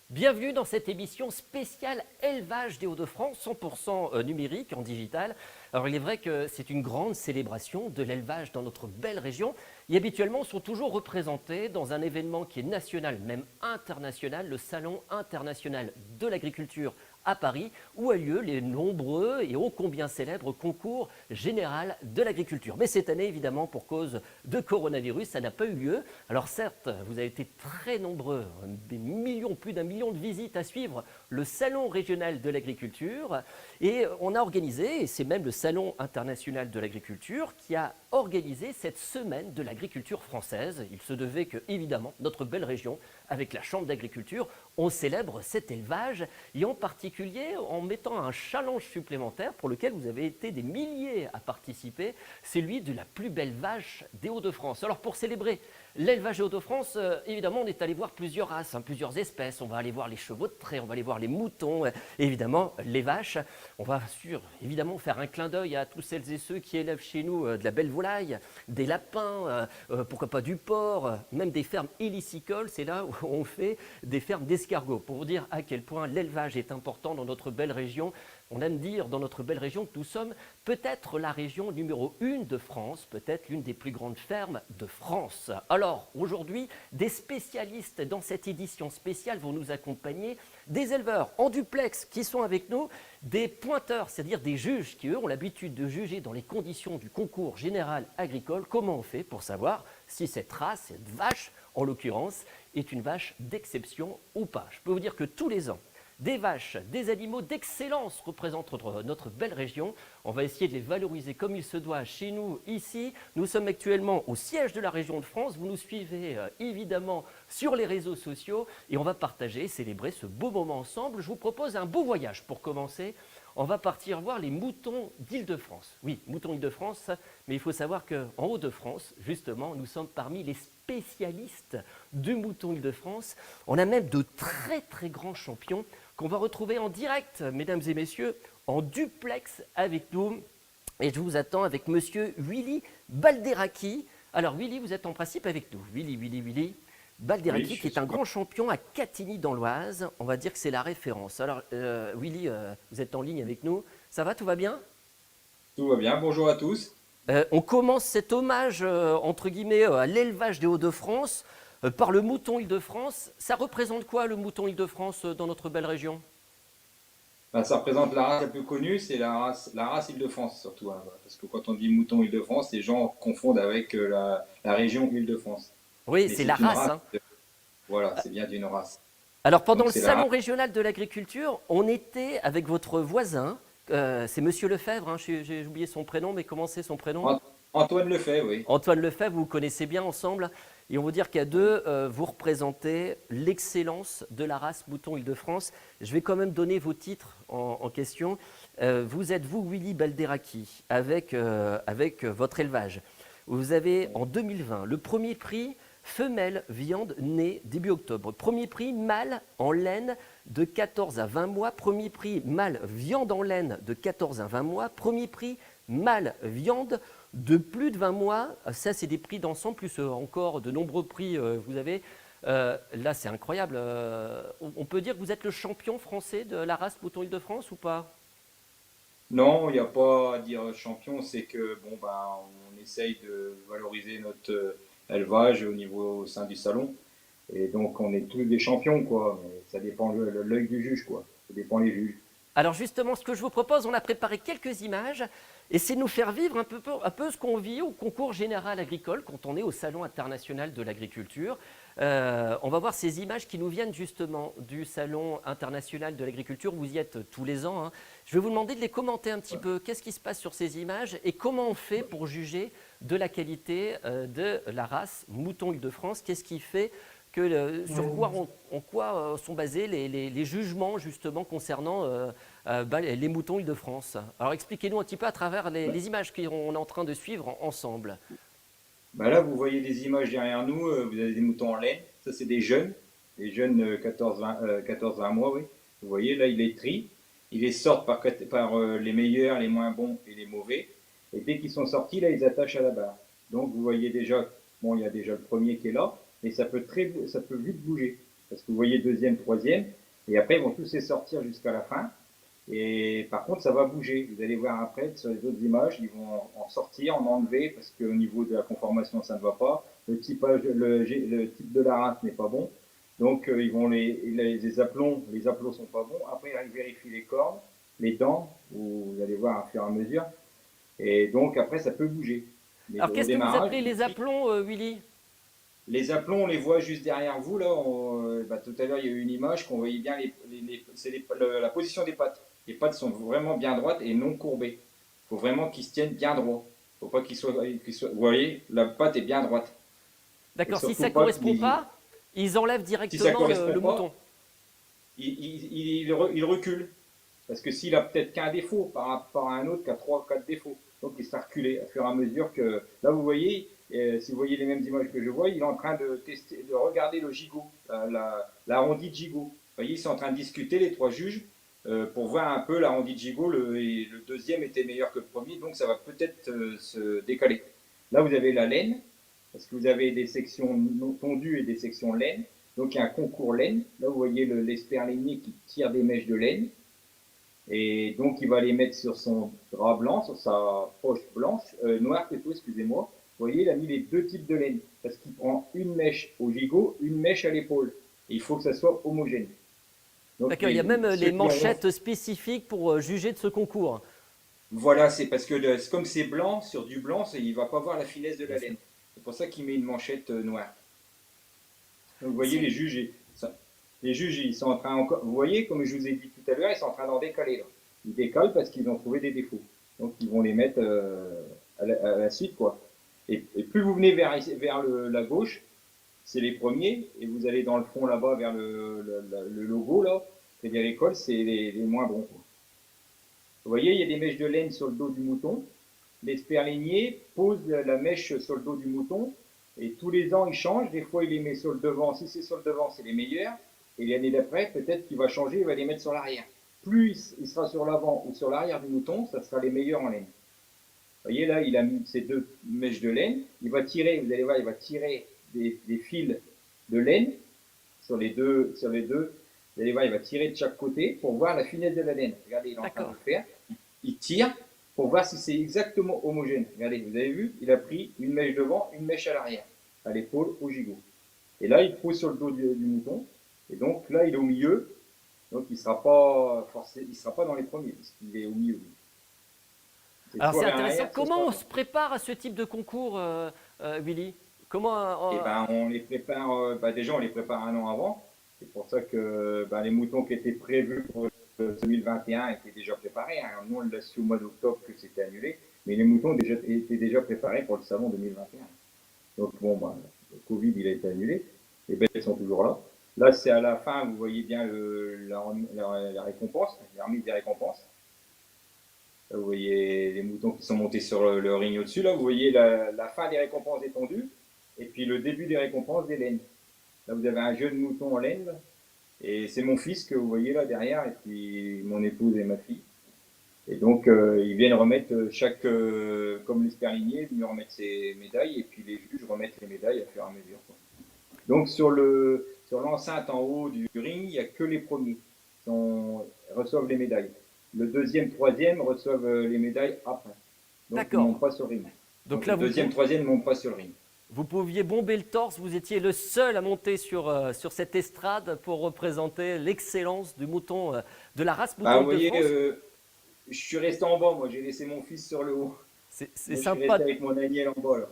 Bienvenue dans cette émission spéciale élevage des Hauts-de-France, 100% numérique, en digital. Alors il est vrai que c'est une grande célébration de l'élevage dans notre belle région et habituellement sont toujours représentés dans un événement qui est national, même international, le Salon international de l'agriculture à Paris, où a lieu les nombreux et ô combien célèbres concours général de l'agriculture. Mais cette année, évidemment, pour cause de coronavirus, ça n'a pas eu lieu. Alors certes, vous avez été très nombreux, des millions, plus d'un million de visites à suivre le Salon régional de l'agriculture. Et on a organisé, et c'est même le Salon international de l'agriculture qui a organisé cette semaine de l'agriculture française. Il se devait que, évidemment, notre belle région, avec la Chambre d'agriculture, on célèbre cet élevage et en particulier en mettant un challenge supplémentaire pour lequel vous avez été des milliers à participer, celui de la plus belle vache des Hauts-de-France. Alors pour célébrer l'élevage des Hauts-de-France, évidemment on est allé voir plusieurs races, plusieurs espèces, on va aller voir les chevaux de trait, on va aller voir les moutons, et évidemment les vaches. On va évidemment faire un clin d'œil à tous celles et ceux qui élèvent chez nous de la belle volaille, des lapins, pourquoi pas du porc, même des fermes hélicicoles, c'est là où on fait des fermes d'escargots, pour vous dire à quel point l'élevage est important dans notre belle région. On aime dire dans notre belle région que nous sommes peut-être la région numéro 1 de France, peut-être l'une des plus grandes fermes de France. Alors aujourd'hui, des spécialistes dans cette édition spéciale vont nous accompagner, des éleveurs en duplex qui sont avec nous, des pointeurs, c'est-à-dire des juges qui eux ont l'habitude de juger dans les conditions du concours général agricole. Comment on fait pour savoir si cette race, cette vache en l'occurrence, est une vache d'exception ou pas? Je peux vous dire que tous les ans, des vaches, des animaux d'excellence représentent notre belle région. On va essayer de les valoriser comme il se doit chez nous, ici. Nous sommes actuellement au siège de la région de France. Vous nous suivez évidemment sur les réseaux sociaux et on va partager, célébrer ce beau moment ensemble. Je vous propose un beau voyage pour commencer. On va partir voir les moutons d'Île-de-France. Oui, moutons Île-de-France, mais il faut savoir qu'en Hauts-de-France, justement, nous sommes parmi les spécialistes du mouton Île-de-France. On a même de très très grands champions qu'on va retrouver en direct, mesdames et messieurs, en duplex avec nous. Et je vous attends avec monsieur Willy Balderaki. Alors Willy, vous êtes en principe avec nous. Willy Balderaki, oui, qui est un grand champion à Catigny dans l'Oise. On va dire que c'est la référence. Alors Willy, vous êtes en ligne avec nous. Ça va, tout va bien? Tout va bien, bonjour à tous. On commence cet hommage, entre guillemets, à l'élevage des Hauts-de-France par le mouton Île-de-France. Ça représente quoi, le mouton Île-de-France, dans notre belle région? Ben, ça représente la race la plus connue, c'est la race Île-de-France surtout. Hein, parce que quand on dit mouton Île-de-France, les gens confondent avec la région Île-de-France. Oui, Mais c'est la race. Hein. Voilà, c'est bien d'une race. Alors pendant le Salon régional de l'agriculture, on était avec votre voisin, c'est monsieur Lefebvre, hein, j'ai oublié son prénom, mais comment c'est son prénom? Antoine Lefebvre, oui. Antoine Lefebvre, vous connaissez bien ensemble. Et on va dire qu'à deux, vous représentez l'excellence de la race mouton Île-de-France. Je vais quand même donner vos titres en question. Vous êtes, vous, Willy Balderaki, avec votre élevage. Vous avez, en 2020, le premier prix femelle viande née début octobre. Premier prix mâle en laine de 14 à 20 mois. Premier prix mâle viande en laine de 14 à 20 mois. Premier prix mâle viande de plus de 20 mois. Ça, c'est des prix d'ensemble, plus encore de nombreux prix vous avez. Là, c'est incroyable. On peut dire que vous êtes le champion français de la race mouton Île-de-France ou pas? Non, il n'y a pas à dire champion, c'est que bon ben on essaye de valoriser notre élevage au sein du salon. Et donc on est tous des champions, quoi. Mais ça dépend l'œil du juge, quoi. Ça dépend les juges. Alors justement, ce que je vous propose, on a préparé quelques images et c'est de nous faire vivre un peu ce qu'on vit au concours général agricole quand on est au Salon international de l'agriculture. On va voir ces images qui nous viennent justement du Salon international de l'agriculture. Vous y êtes tous les ans, hein. Je vais vous demander de les commenter un petit peu. Qu'est-ce qui se passe sur ces images et comment on fait pour juger de la qualité de la race Mouton Île-de-France? Qu'est-ce qui fait sur quoi sont basés les jugements justement concernant les moutons Île-de-France? Alors expliquez-nous un petit peu à travers les images qu'on est en train de suivre ensemble. Bah là, vous voyez des images derrière nous, vous avez des moutons en laine, ça c'est des jeunes 14-20 mois, oui. Vous voyez, là, ils les trient, ils les sortent par les meilleurs, les moins bons et les mauvais. Et dès qu'ils sont sortis, là, ils attachent à la barre. Donc vous voyez déjà, bon, il y a déjà le premier qui est là, et ça peut vite bouger. Parce que vous voyez deuxième, troisième, et après ils vont tous les sortir jusqu'à la fin. Et par contre, ça va bouger. Vous allez voir après sur les autres images, ils vont en sortir, en enlever parce qu'au niveau de la conformation, ça ne va pas. Le type de la race n'est pas bon. Donc, ils vont les aplombs sont pas bons. Après, ils vérifient les cornes, les dents, vous allez voir à fur et à mesure. Et donc, après, ça peut bouger. Mais Alors au qu'est-ce que vous démarrage, appelez les aplombs, Willy? les aplombs, on les voit juste derrière vous. Là, tout à l'heure, il y a eu une image qu'on voyait bien la position des pattes. Les pattes sont vraiment bien droites et non courbées. Il faut vraiment qu'ils se tiennent bien droit. Faut pas vous voyez, la patte est bien droite. Et D'accord, si ça surtout ne pas correspond qu'ils, pas, ils enlèvent si ça directement correspond le pas, mouton. il recule. Parce que s'il a peut-être qu'un défaut par rapport à un autre qui a 3 ou 4 défauts, donc il sera reculé à fur et à mesure que. Là, vous voyez, si vous voyez les mêmes images que je vois, il est en train de tester, de regarder le gigot, l'arrondi de gigot. Vous voyez, ils sont en train de discuter, les 3 juges, pour voir un peu l'arrondi de gigot. Et le deuxième était meilleur que le premier, donc ça va peut-être se décaler. Là, vous avez la laine, parce que vous avez des sections tondues et des sections laine. Donc il y a un concours laine. Là, vous voyez l'esperlinier qui tire des mèches de laine. Et donc, il va les mettre sur son drap blanc, sur sa poche blanche, noire plutôt, excusez-moi. Vous voyez, il a mis les 2 types de laine, parce qu'il prend une mèche au gigot, une mèche à l'épaule. Et il faut que ça soit homogène. Donc, D'accord, il y a même ceux les qui ont... manchettes spécifiques pour juger de ce concours. Voilà, c'est parce que comme c'est blanc, sur du blanc, il ne va pas voir la finesse de Bien la sûr. laine. C'est pour ça qu'il met une manchette noire. Donc, vous voyez, Si, les juges, ils sont en train encore. Vous voyez, comme je vous ai dit tout à l'heure, ils sont en train d'en décaler. Là. Ils décalent parce qu'ils ont trouvé des défauts. Donc, ils vont les mettre à la suite, quoi. Et plus vous venez vers la gauche, c'est les premiers, et vous allez dans le fond là-bas vers le logo, là, c'est-à-dire l'école, c'est les moins bons, quoi. Vous voyez, il y a des mèches de laine sur le dos du mouton. L'esperlinier pose la mèche sur le dos du mouton et tous les ans il change. Des fois il les met sur le devant. Si c'est sur le devant, c'est les meilleurs. Et l'année d'après, peut-être qu'il va changer, il va les mettre sur l'arrière. Plus il sera sur l'avant ou sur l'arrière du mouton, ça sera les meilleurs en laine. Vous voyez là, il a mis ces 2 mèches de laine. Il va tirer, vous allez voir, il va tirer des fils de laine sur les deux. Vous allez voir, il va tirer de chaque côté pour voir la finesse de la laine. Regardez, il est en train de d'accord. le faire. Il tire pour voir si c'est exactement homogène. Regardez, vous avez vu, il a pris une mèche devant, une mèche à l'arrière, à l'épaule, au gigot. Et là, il pose sur le dos du mouton. Et donc là, il est au milieu. Donc il ne sera pas forcé, il sera pas dans les premiers, parce qu'il est au milieu. C'est Alors soit c'est vers intéressant. l'arrière, Comment on soit. se prépare à ce type de concours, Willy? Comment Et ben, on les prépare, déjà, on les prépare un an avant. C'est pour ça que les moutons qui étaient prévus pour 2021 étaient déjà préparés, hein. Nous, on l'a su au mois d'octobre que c'était annulé, mais les moutons étaient déjà préparés pour le salon 2021. Donc, bon, le Covid, il a été annulé. Les bêtes sont toujours là. Là, c'est à la fin, vous voyez bien la récompense, la remise des récompenses. Là, vous voyez les moutons qui sont montés sur le ring au-dessus. Là, vous voyez la fin des récompenses des tondus et puis le début des récompenses des laines. Là, vous avez un jeune mouton en laine. Là, et c'est mon fils que vous voyez là derrière, et puis mon épouse et ma fille. Et donc, ils viennent remettre comme l'esperlinier, ils remettent ses médailles, et puis les juges remettent les médailles à fur et à mesure, quoi. Donc, sur l'enceinte en haut du ring, il n'y a que les premiers qui reçoivent les médailles. Le deuxième, troisième reçoivent les médailles après. Donc, ils ne D'accord. montent pas sur le ring. Donc Donc, là, le deuxième, troisième ne montent pas sur le ring. Vous pouviez bomber le torse, vous étiez le seul à monter sur cette estrade pour représenter l'excellence du mouton, de la race Bah, mouton vous voyez, Île-de-France. je suis resté en bas, moi, j'ai laissé mon fils sur le haut. C'est Moi, je suis resté sympa. avec mon Daniel en bas, là.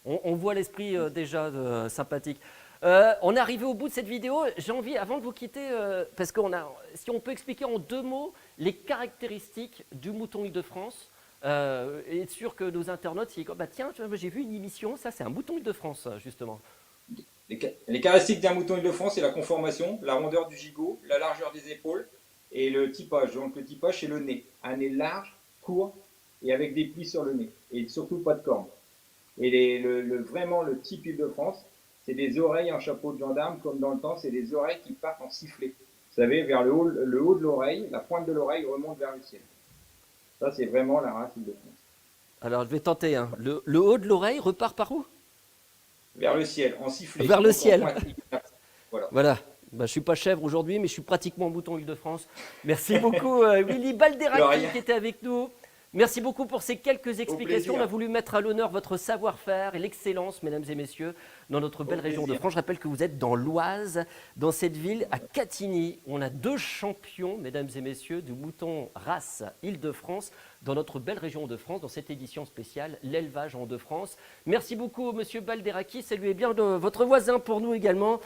On voit l'esprit déjà sympathique. On est arrivé au bout de cette vidéo. J'ai envie, avant de vous quitter, parce qu'on a, si on peut expliquer en 2 mots les caractéristiques du mouton Île-de-France, et être sûr que nos internautes, s'ils disent, bah tiens, tu vois, j'ai vu une émission, ça c'est un mouton Île-de-France, justement. Les caractéristiques d'un mouton Île-de-France, c'est la conformation, la rondeur du gigot, la largeur des épaules et le typage. Donc le typage, c'est le nez. Un nez large, court et avec des plis sur le nez. Et surtout pas de cornes. Et vraiment le type Île-de-France, c'est des oreilles en chapeau de gendarme, comme dans le temps, c'est des oreilles qui partent en sifflet. Vous savez, vers le haut de l'oreille, la pointe de l'oreille remonte vers le ciel. Ça, c'est vraiment la race Île-de-France. Alors je vais tenter, hein. Le haut de l'oreille repart par où? Vers le ciel, en sifflet. Vers le Donc en ciel. pointe. Voilà. Voilà. Bah, je ne suis pas chèvre aujourd'hui, mais je suis pratiquement mouton Île-de-France. Merci beaucoup, Willy De Balderaki, rien. qui était avec nous. Merci beaucoup pour ces quelques explications. plaisir. On a voulu mettre à l'honneur votre savoir-faire et l'excellence, mesdames et messieurs, dans notre belle région de plaisir. France. Je rappelle que vous êtes dans l'Oise, dans cette ville, à Catigny. On a 2 champions, mesdames et messieurs, du mouton race Île-de-France, dans notre belle région de France, dans cette édition spéciale, l'élevage en Hauts-de-France. Merci beaucoup, monsieur Balderaki. Saluez bien votre voisin pour nous également.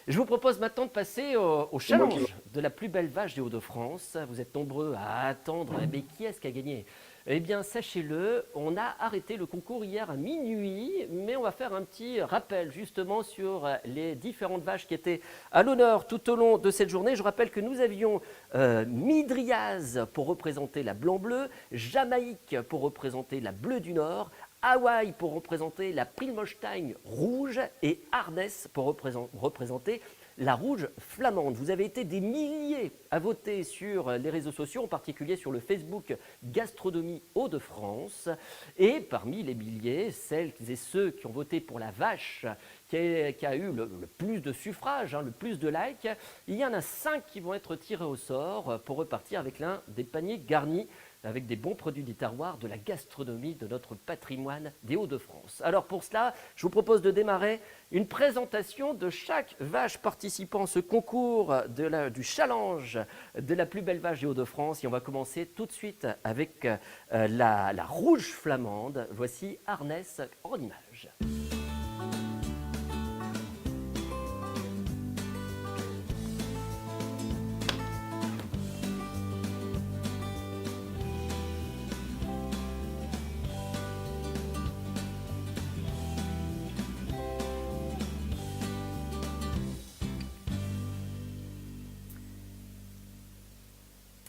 Je vous propose maintenant de passer au challenge de la plus belle vache des Hauts-de-France. Vous êtes nombreux à attendre. Mais qui est-ce qui a gagné? Eh bien, sachez-le, on a arrêté le concours hier à minuit, mais on va faire un petit rappel justement sur les différentes vaches qui étaient à l'honneur tout au long de cette journée. Je rappelle que nous avions Midriaz pour représenter la blanc-bleu, Jamaïque pour représenter la bleue du Nord, Hawaï pour représenter la Prilmostein rouge et Arnès pour représenter la rouge flamande. Vous avez été des milliers à voter sur les réseaux sociaux, en particulier sur le Facebook Gastronomie Hauts-de-France. Et parmi les milliers, celles et ceux qui ont voté pour la vache qui a eu le plus de suffrages, le plus de likes, il y en a 5 qui vont être tirés au sort pour repartir avec l'un des paniers garnis avec des bons produits des terroirs, de la gastronomie, de notre patrimoine des Hauts-de-France. Alors pour cela, je vous propose de démarrer une présentation de chaque vache participant à ce concours du challenge de la plus belle vache des Hauts-de-France. Et on va commencer tout de suite avec la rouge flamande. Voici Arnès en image.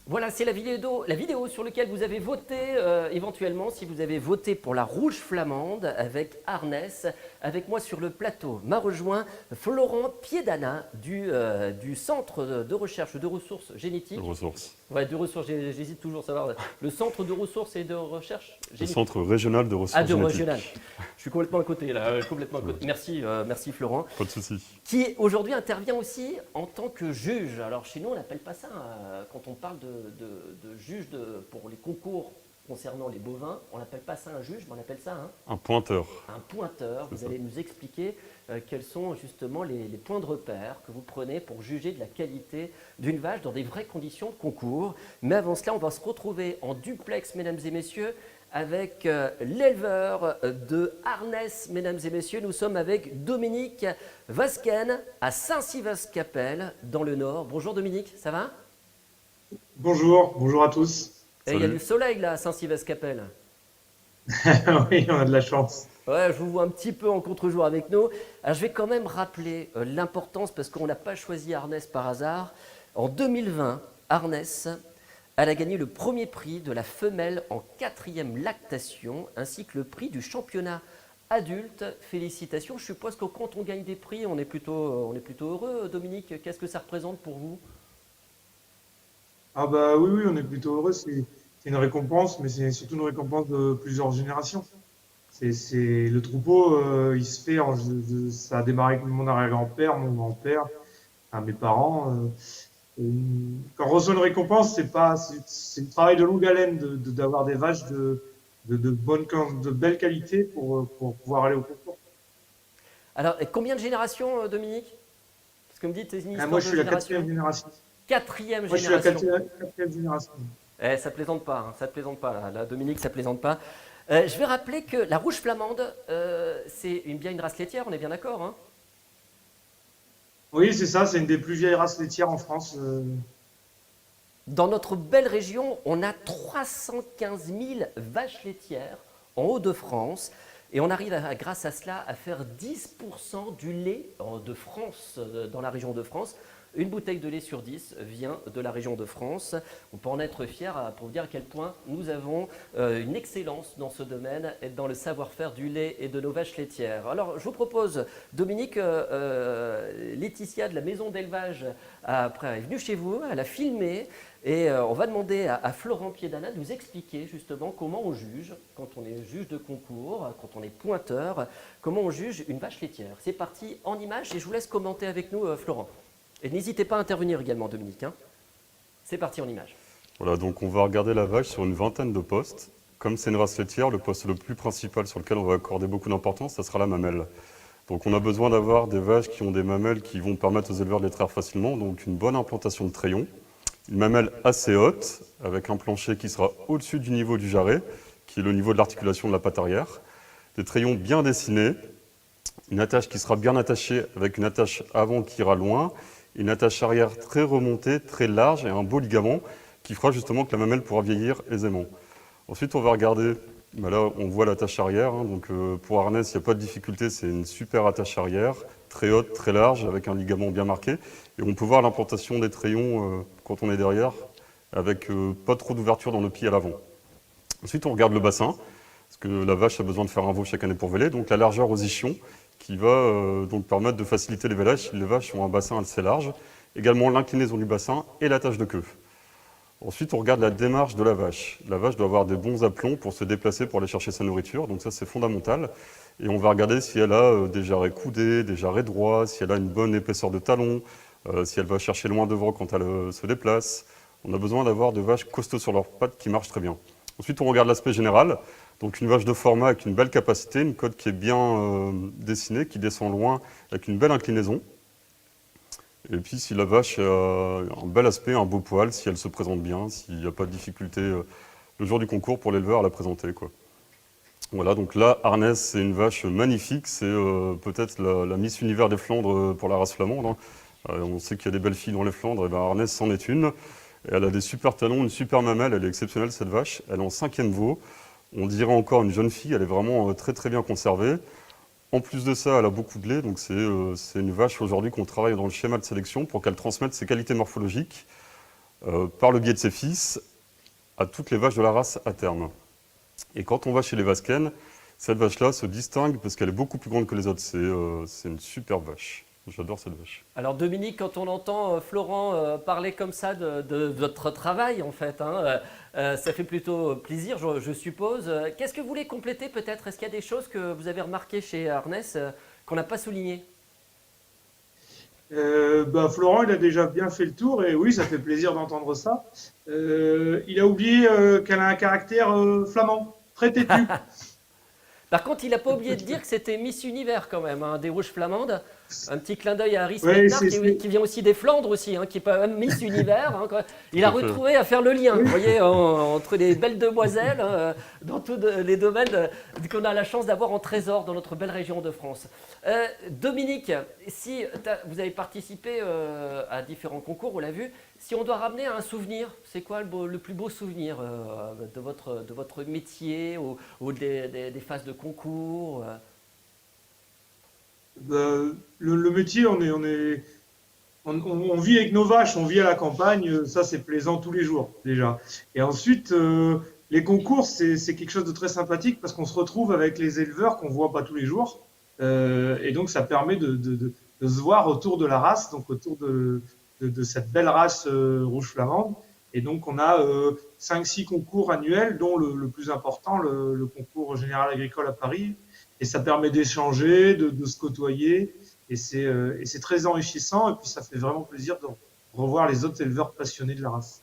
Voilà, c'est la vidéo sur laquelle vous avez voté éventuellement, si vous avez voté pour la rouge flamande avec Arnès. Avec moi sur le plateau m'a rejoint Florent Piedana du Centre de recherche de ressources génétiques. Ouais, de ressources, j'hésite toujours à savoir. Le Centre de ressources et de recherche génétique. Le Centre régional de ressources génétiques. régional. Je suis complètement à côté là, complètement à côté. Merci Florent. Pas de souci. Qui aujourd'hui intervient aussi en tant que juge. Alors chez nous, on n'appelle pas ça, quand on parle de juge pour les concours concernant les bovins, on n'appelle pas ça un juge, mais on appelle ça un pointeur. Un pointeur. Vous allez nous expliquer quels sont justement les points de repère que vous prenez pour juger de la qualité d'une vache dans des vraies conditions de concours. Mais avant cela, on va se retrouver en duplex, mesdames et messieurs, avec l'éleveur de Arnès, mesdames et messieurs. Nous sommes avec Dominique Vasquen à Saint-Sivas-Capelle, dans le Nord. Bonjour Dominique, ça va? Bonjour à tous. Il y a du soleil là à Saint-Sivas-Capelle. Oui, on a de la chance. Ouais, je vous vois un petit peu en contre-jour avec nous. Alors, je vais quand même rappeler l'importance, parce qu'on n'a pas choisi Arnès par hasard. En 2020, Arnès, elle a gagné le premier prix de la femelle en 4e lactation, ainsi que le prix du championnat adulte. Félicitations. Je suppose que quand on gagne des prix, on est plutôt heureux. Dominique, qu'est-ce que ça représente pour vous? Ah bah oui, on est plutôt heureux. C'est une récompense, mais c'est surtout une récompense de plusieurs générations. C'est le troupeau, il se fait. Ça a démarré avec mon arrière-grand-père, mon grand-père, mes parents. Quand on reçoit une récompense, c'est un travail de longue haleine d'avoir des vaches de belle qualité pour pouvoir aller au concours. Alors, et combien de générations, Dominique? Parce que vous me dites, c'est une histoire Moi, je de suis la génération. quatrième génération. Quatrième Moi, je suis la génération. quatrième génération. Ça plaisante pas, hein, ça plaisante pas. Là, Dominique, ça plaisante pas. Je vais rappeler que la rouge flamande, c'est bien une race laitière, on est bien d'accord, hein? Oui, c'est ça, c'est une des plus vieilles races laitières en France. Dans notre belle région, on a 315 000 vaches laitières en Hauts-de-France et on arrive grâce à cela à faire 10% du lait de France, dans la région de France. Une bouteille de lait sur 10 vient de la région de France. On peut en être fier pour vous dire à quel point nous avons une excellence dans ce domaine et dans le savoir-faire du lait et de nos vaches laitières. Alors, je vous propose, Dominique, Laetitia de la maison d'élevage est venue chez vous, elle a filmé et on va demander à Florent Piedana de nous expliquer justement comment on juge, quand on est juge de concours, quand on est pointeur, comment on juge une vache laitière. C'est parti en images et je vous laisse commenter avec nous, Florent. Et n'hésitez pas à intervenir également, Dominique, hein. C'est parti en images. Voilà, donc on va regarder la vache sur une vingtaine de postes. Comme c'est une race laitière, le poste le plus principal sur lequel on va accorder beaucoup d'importance, ça sera la mamelle. Donc on a besoin d'avoir des vaches qui ont des mamelles qui vont permettre aux éleveurs de les traire facilement, donc une bonne implantation de trayons, une mamelle assez haute, avec un plancher qui sera au-dessus du niveau du jarret, qui est le niveau de l'articulation de la patte arrière, des trayons bien dessinés, une attache qui sera bien attachée avec une attache avant qui ira loin, une attache arrière très remontée, très large et un beau ligament qui fera justement que la mamelle pourra vieillir aisément. Ensuite, on va regarder, là on voit l'attache arrière, hein, donc pour harnais, il n'y a pas de difficulté, c'est une super attache arrière, très haute, très large, avec un ligament bien marqué. Et on peut voir l'implantation des trayons quand on est derrière, avec pas trop d'ouverture dans le pied à l'avant. Ensuite, on regarde le bassin, parce que la vache a besoin de faire un veau chaque année pour véler, donc la largeur aux ichions, qui va donc permettre de faciliter les vélages si les vaches ont un bassin assez large. Également l'inclinaison du bassin et la tache de queue. Ensuite, on regarde la démarche de la vache. La vache doit avoir des bons aplombs pour se déplacer, pour aller chercher sa nourriture, donc ça c'est fondamental. Et on va regarder si elle a des jarrets coudés, des jarrets droits, si elle a une bonne épaisseur de talon, si elle va chercher loin devant quand elle se déplace. On a besoin d'avoir des vaches costauds sur leurs pattes qui marchent très bien. Ensuite, on regarde l'aspect général. Donc une vache de format avec une belle capacité, une côte qui est bien dessinée, qui descend loin, avec une belle inclinaison. Et puis si la vache a un bel aspect, un beau poil, si elle se présente bien, s'il n'y a pas de difficulté le jour du concours pour l'éleveur à la présenter, quoi. Voilà, donc là, Arnès, c'est une vache magnifique, c'est peut-être la Miss Univers des Flandres pour la race flamande, hein. On sait qu'il y a des belles filles dans les Flandres, et bien Arnès c'en est une. Et elle a des super talons, une super mamelle, elle est exceptionnelle cette vache. Elle est en 5e veau. On dirait encore une jeune fille, elle est vraiment très très bien conservée. En plus de ça, elle a beaucoup de lait, donc c'est une vache aujourd'hui qu'on travaille dans le schéma de sélection pour qu'elle transmette ses qualités morphologiques par le biais de ses fils à toutes les vaches de la race à terme. Et quand on va chez les Vasquen, cette vache-là se distingue parce qu'elle est beaucoup plus grande que les autres. C'est une superbe vache. J'adore cette vache. Alors Dominique, quand on entend Florent parler comme ça de votre travail, en fait, hein, ça fait plutôt plaisir, je suppose. Qu'est-ce que vous voulez compléter peut-être? Est-ce qu'il y a des choses que vous avez remarquées chez Arnès qu'on n'a pas soulignées? Florent, il a déjà bien fait le tour et oui, ça fait plaisir d'entendre ça. Il a oublié qu'elle a un caractère flamand, très têtu. Par contre, il n'a pas oublié de dire que c'était Miss Univers quand même, hein, des rouges flamandes. Un petit clin d'œil à Aris Ouais, Metnard qui vient aussi des Flandres aussi, hein, qui est pas Miss Univers, hein, quoi. Il a retrouvé à faire le lien, vous voyez, entre les belles demoiselles, dans tous les domaines qu'on a la chance d'avoir en trésor dans notre belle région de France. Dominique, si vous avez participé à différents concours, on l'a vu, si on doit ramener un souvenir, c'est quoi le plus beau souvenir de votre métier ou des phases de concours Le métier, on vit avec nos vaches, on vit à la campagne, ça c'est plaisant tous les jours déjà. Et ensuite, les concours, c'est quelque chose de très sympathique parce qu'on se retrouve avec les éleveurs qu'on voit pas tous les jours. Et donc ça permet de se voir autour de la race, donc autour de cette belle race rouge flamande. Et donc on a 5-6 concours annuels, dont le plus important, le concours général agricole à Paris. Et ça permet d'échanger, de se côtoyer. Et c'est très enrichissant. Et puis ça fait vraiment plaisir de revoir les autres éleveurs passionnés de la race.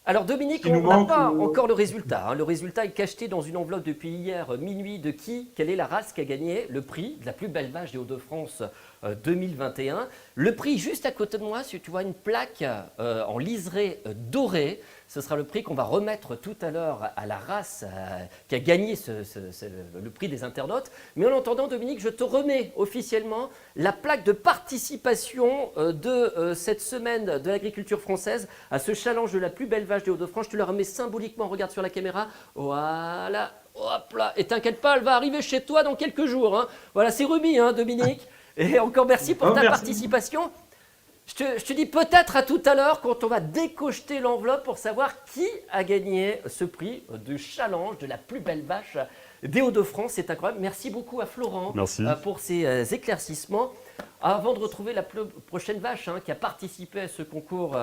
Alors Ce Dominique, qui nous on n'a manque, pas encore le résultat, hein. Le résultat est cacheté dans une enveloppe depuis hier minuit de qui? Quelle est la race qui a gagné le prix de la plus belle vache des Hauts-de-France 2021? Le prix juste à côté de moi, si tu vois une plaque en liseré doré, ce sera le prix qu'on va remettre tout à l'heure à la race qui a gagné le prix des internautes. Mais en attendant, Dominique, je te remets officiellement la plaque de participation de cette semaine de l'agriculture française à ce challenge de la plus belle vache des Hauts-de-France. Je te la remets symboliquement, regarde sur la caméra. Voilà, hop là. Et t'inquiète pas, elle va arriver chez toi dans quelques jours, hein. Voilà, c'est remis, hein, Dominique. Et encore merci pour Oh, ta merci. participation. Je te dis peut-être à tout à l'heure quand on va décocheter l'enveloppe pour savoir qui a gagné ce prix de challenge de la plus belle vache des Hauts-de-France. C'est incroyable. Merci beaucoup à Florent Merci. pour ces éclaircissements. Avant de retrouver la prochaine vache qui a participé à ce concours,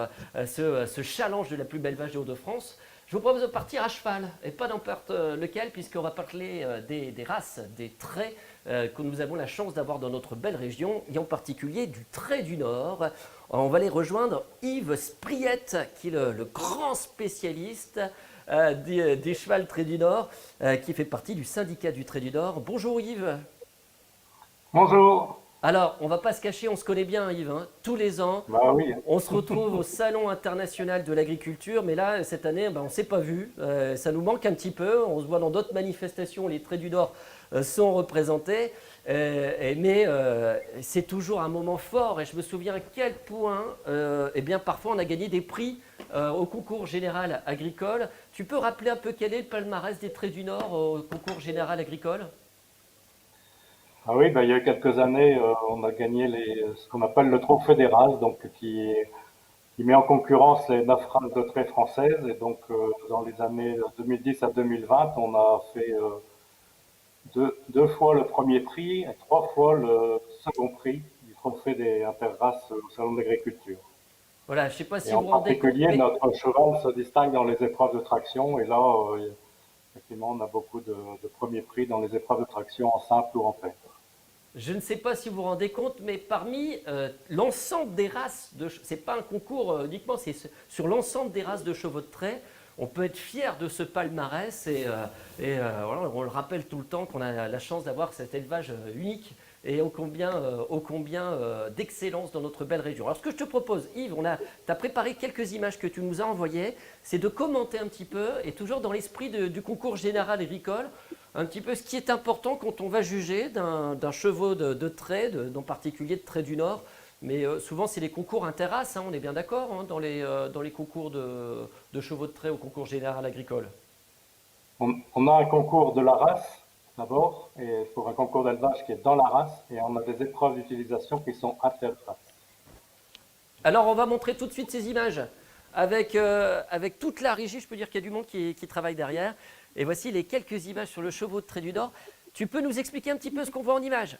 ce challenge de la plus belle vache des Hauts-de-France, je vous propose de partir à cheval et pas n'importe lequel, puisqu'on va parler des races, des traits que nous avons la chance d'avoir dans notre belle région, et en particulier du trait du Nord. On va aller rejoindre Yves Spriette, qui est le grand spécialiste des chevals trait du Nord, qui fait partie du syndicat du trait du Nord. Bonjour Yves. Bonjour. Alors, on ne va pas se cacher, on se connaît bien Yves, hein. Tous les ans, Bah oui. on se retrouve au Salon international de l'agriculture, mais là, cette année, on ne s'est pas vu. Ça nous manque un petit peu. On se voit dans d'autres manifestations, les traits du Nord sont représentés. Mais c'est toujours un moment fort. Et je me souviens à quel point, eh bien, parfois, on a gagné des prix au concours général agricole. Tu peux rappeler un peu quel est le palmarès des traits du Nord au concours général agricole? Ah oui, bah, il y a quelques années, on a gagné ce qu'on appelle le trophée des races, donc qui met en concurrence les 9 races de trait françaises. Et donc, dans les années 2010 à 2020, on a fait deux fois le premier prix et 3 fois le second prix du trophée des interraces au Salon de l'agriculture. Voilà, je ne sais pas Et si en vous vous rendez compte, particulier, mais notre cheval se distingue dans les épreuves de traction. Et là, effectivement, on a beaucoup de premiers prix dans les épreuves de traction en simple ou en paire. je ne sais pas si vous vous rendez compte, mais parmi l'ensemble des races, c'est pas un concours uniquement, c'est sur l'ensemble des races de chevaux de trait, on peut être fier de ce palmarès voilà, on le rappelle tout le temps qu'on a la chance d'avoir cet élevage unique et ô combien d'excellence dans notre belle région. Alors ce que je te propose, Yves, tu as préparé quelques images que tu nous as envoyées, c'est de commenter un petit peu, et toujours dans l'esprit du concours général agricole, un petit peu ce qui est important quand on va juger d'un chevaux de trait, en particulier de trait du Nord. Mais souvent, c'est les concours interraces, hein, on est bien d'accord, hein, dans les concours de chevaux de trait au concours général agricole. On a un concours de la race, d'abord, et pour un concours d'élevage qui est dans la race, et on a des épreuves d'utilisation qui sont interraces. Alors, on va montrer tout de suite ces images avec toute la régie. Je peux dire qu'il y a du monde qui travaille derrière. Et voici les quelques images sur le chevaux de trait du Nord. Tu peux nous expliquer un petit peu ce qu'on voit en images?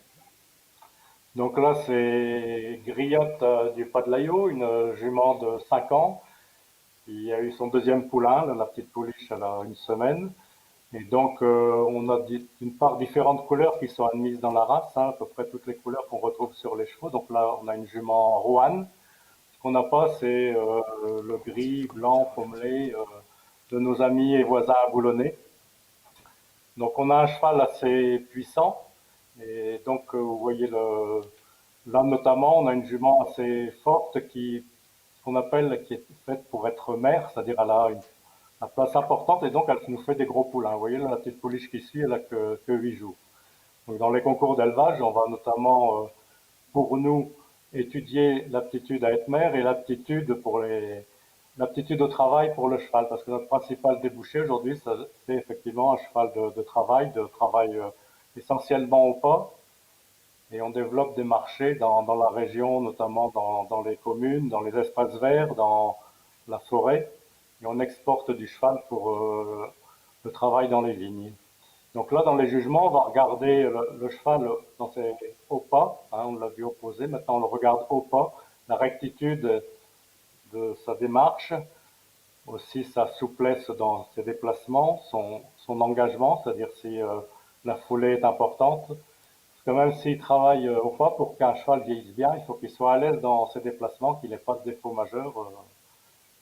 Donc là, c'est Griotte du Pas de l'Aillot, une jument de 5 ans, qui a eu son deuxième poulain, la petite pouliche, elle a une semaine. Et donc, on a d'une part différentes couleurs qui sont admises dans la race, hein, à peu près toutes les couleurs qu'on retrouve sur les chevaux. Donc là, on a une jument Roanne. Ce qu'on n'a pas, c'est le gris, blanc, pommelé de nos amis et voisins à Boulonnais. Donc, on a un cheval assez puissant. Et donc, vous voyez, là notamment, on a une jument assez forte qu'on appelle, qui est faite pour être mère, c'est-à-dire elle a une place importante et donc elle nous fait des gros poulains. Vous voyez, là, la petite pouliche qui suit, elle a que 8 jours. Donc, dans les concours d'élevage, on va notamment, pour nous, étudier l'aptitude à être mère et l'aptitude au travail pour le cheval, parce que notre principal débouché aujourd'hui, c'est effectivement un cheval de travail essentiellement au pas. Et on développe des marchés dans la région, notamment dans les communes, dans les espaces verts, dans la forêt. Et on exporte du cheval pour le travail dans les vignes. Donc là, dans les jugements, on va regarder le cheval dans ses au pas. Hein, on l'a vu opposé. Maintenant, on le regarde au pas. La rectitude de sa démarche, aussi sa souplesse dans ses déplacements, son engagement, c'est-à-dire si la foulée est importante. Parce que même s'il travaille au pas, pour qu'un cheval vieillisse bien, il faut qu'il soit à l'aise dans ses déplacements, qu'il n'ait pas de défaut majeur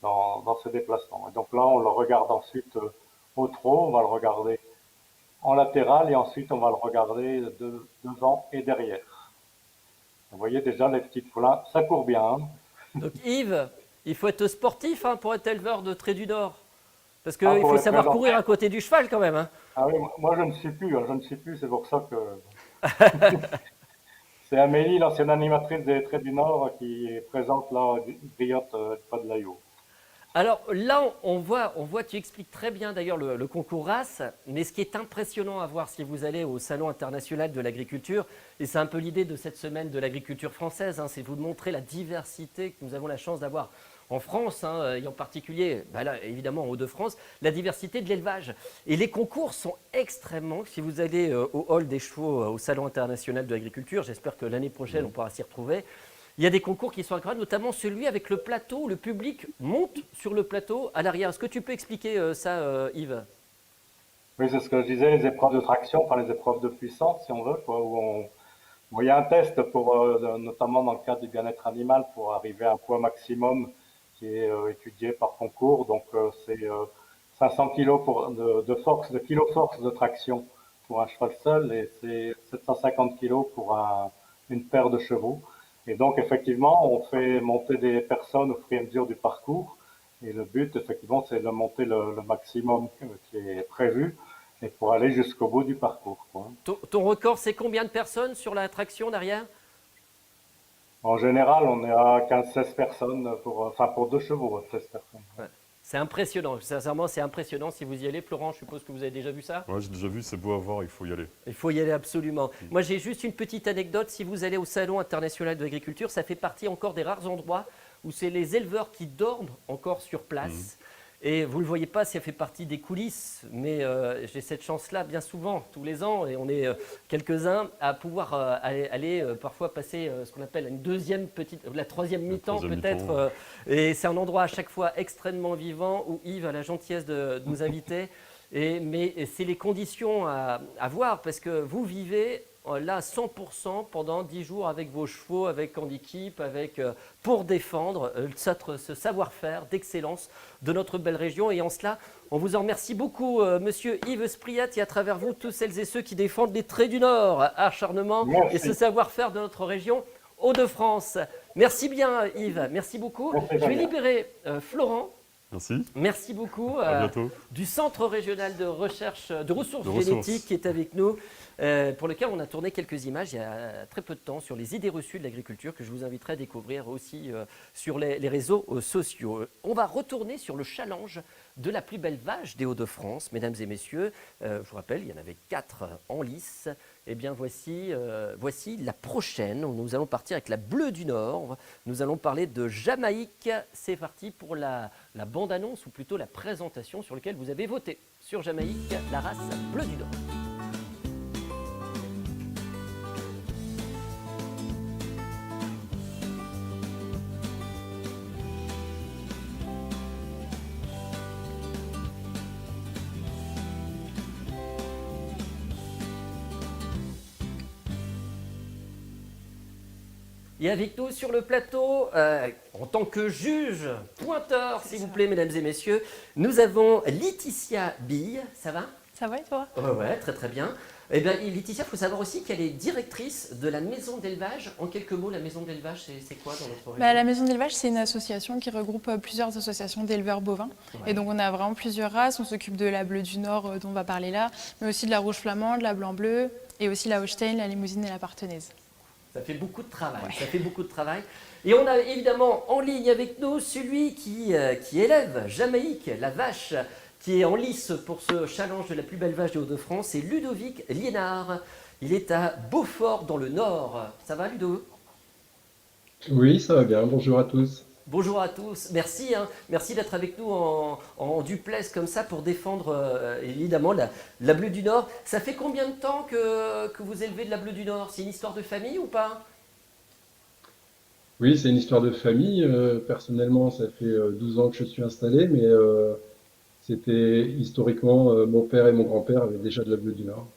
dans ses déplacements. Et donc là, on le regarde ensuite au trot, on va le regarder en latéral et ensuite on va le regarder devant et derrière. Vous voyez déjà les petits poulains, ça court bien. Hein. Donc Yves, il faut être sportif hein, pour être éleveur de trait du Nord. Parce qu'il Pour faut être savoir éleveur. courir à côté du cheval quand même. Hein. Ah oui, moi je ne suis plus, c'est pour ça que c'est Amélie, l'ancienne animatrice des Traits du Nord, qui présente la griotte Pas de l'Aïo. Alors là, on voit, tu expliques très bien d'ailleurs le concours race, mais ce qui est impressionnant à voir si vous allez au Salon international de l'agriculture, et c'est un peu l'idée de cette semaine de l'agriculture française, hein, c'est vous de montrer la diversité que nous avons la chance d'avoir en France, hein, et en particulier, bah là, évidemment en Hauts-de-France, la diversité de l'élevage. Et les concours sont extrêmement, si vous allez au hall des chevaux au Salon international de l'agriculture, j'espère que l'année prochaine on pourra s'y retrouver, il y a des concours qui sont incroyables, notamment celui avec le plateau. Le public monte sur le plateau à l'arrière. Est-ce que tu peux expliquer ça, Yves? Oui, c'est ce que je disais, les épreuves de traction, enfin les épreuves de puissance, si on veut, quoi, où il y a un test, notamment dans le cadre du bien-être animal, pour arriver à un poids maximum qui est étudié par concours. Donc, c'est 500 kilos de force, de kilo-force de traction pour un cheval seul et c'est 750 kilos pour une paire de chevaux. Et donc, effectivement, on fait monter des personnes au fur et à mesure du parcours. Et le but, effectivement, c'est de monter le maximum qui est prévu et pour aller jusqu'au bout du parcours, quoi. Ton record, c'est combien de personnes sur la traction derrière? En général, on est à 15-16 personnes pour 2 chevaux, 16 personnes. Ouais. C'est impressionnant, sincèrement, c'est impressionnant. Si vous y allez, Florent, je suppose que vous avez déjà vu ça? Ouais, j'ai déjà vu, c'est beau à voir, il faut y aller. Il faut y aller absolument. Moi, j'ai juste une petite anecdote. Si vous allez au Salon international de l'agriculture, ça fait partie encore des rares endroits où c'est les éleveurs qui dorment encore sur place. Et vous ne le voyez pas, ça fait partie des coulisses, mais j'ai cette chance-là bien souvent, tous les ans, et on est quelques-uns à pouvoir aller parfois passer ce qu'on appelle la troisième mi-temps peut-être. Et c'est un endroit à chaque fois extrêmement vivant où Yves a la gentillesse de nous inviter. Mais c'est les conditions à voir parce que vous vivez là 100% pendant 10 jours avec vos chevaux, avec Handicap, pour défendre ce savoir-faire d'excellence de notre belle région. Et en cela, on vous en remercie beaucoup, monsieur Yves Spriat, et à travers vous, tous celles et ceux qui défendent les traits du Nord, acharnement et ce savoir-faire de notre région Hauts-de-France. Merci bien, Yves, merci beaucoup. Je vais libérer Florent. Merci. Merci beaucoup du Centre régional de recherche de ressources génétiques qui est avec nous, pour lequel on a tourné quelques images il y a très peu de temps sur les idées reçues de l'agriculture que je vous inviterai à découvrir aussi sur les réseaux sociaux. On va retourner sur le challenge de la plus belle vache des Hauts-de-France, mesdames et messieurs. Je vous rappelle, il y en avait 4 en lice. Eh bien, voici la prochaine. Nous allons partir avec la Bleue du Nord. Nous allons parler de Jamaïque. C'est parti pour la bande-annonce, ou plutôt la présentation sur laquelle vous avez voté. Sur Jamaïque, la race Bleue du Nord. Et avec nous sur le plateau, en tant que juge, pointeur, s'il vous plaît, mesdames et messieurs, nous avons Laetitia Bille. Ça va? Ça va et toi? Ouais, très très bien. Eh bien, Laetitia, il faut savoir aussi qu'elle est directrice de la maison d'élevage. En quelques mots, la maison d'élevage, c'est quoi dans notre région? La maison d'élevage, c'est une association qui regroupe plusieurs associations d'éleveurs bovins. Ouais. Et donc, on a vraiment plusieurs races. On s'occupe de la Bleue du Nord, dont on va parler là, mais aussi de la Rouge Flamande, la Blanc-Bleu, et aussi la Holstein, la Limousine et la Partenaise. Ça fait beaucoup de travail, ouais. Ça fait beaucoup de travail. Et on a évidemment en ligne avec nous celui qui élève Jamaïque, la vache, qui est en lice pour ce challenge de la plus belle vache des Hauts-de-France, c'est Ludovic Liénard. Il est à Beaufort dans le Nord. Ça va, Ludo? Oui, ça va bien. Bonjour à tous. Bonjour à tous. Merci, merci d'être avec nous en duplex comme ça pour défendre évidemment la Bleue du Nord. Ça fait combien de temps que vous élevez de la Bleue du Nord? C'est une histoire de famille ou pas? Oui, c'est une histoire de famille. Personnellement, ça fait 12 ans que je suis installé, mais c'était historiquement, mon père et mon grand-père avaient déjà de la Bleue du Nord.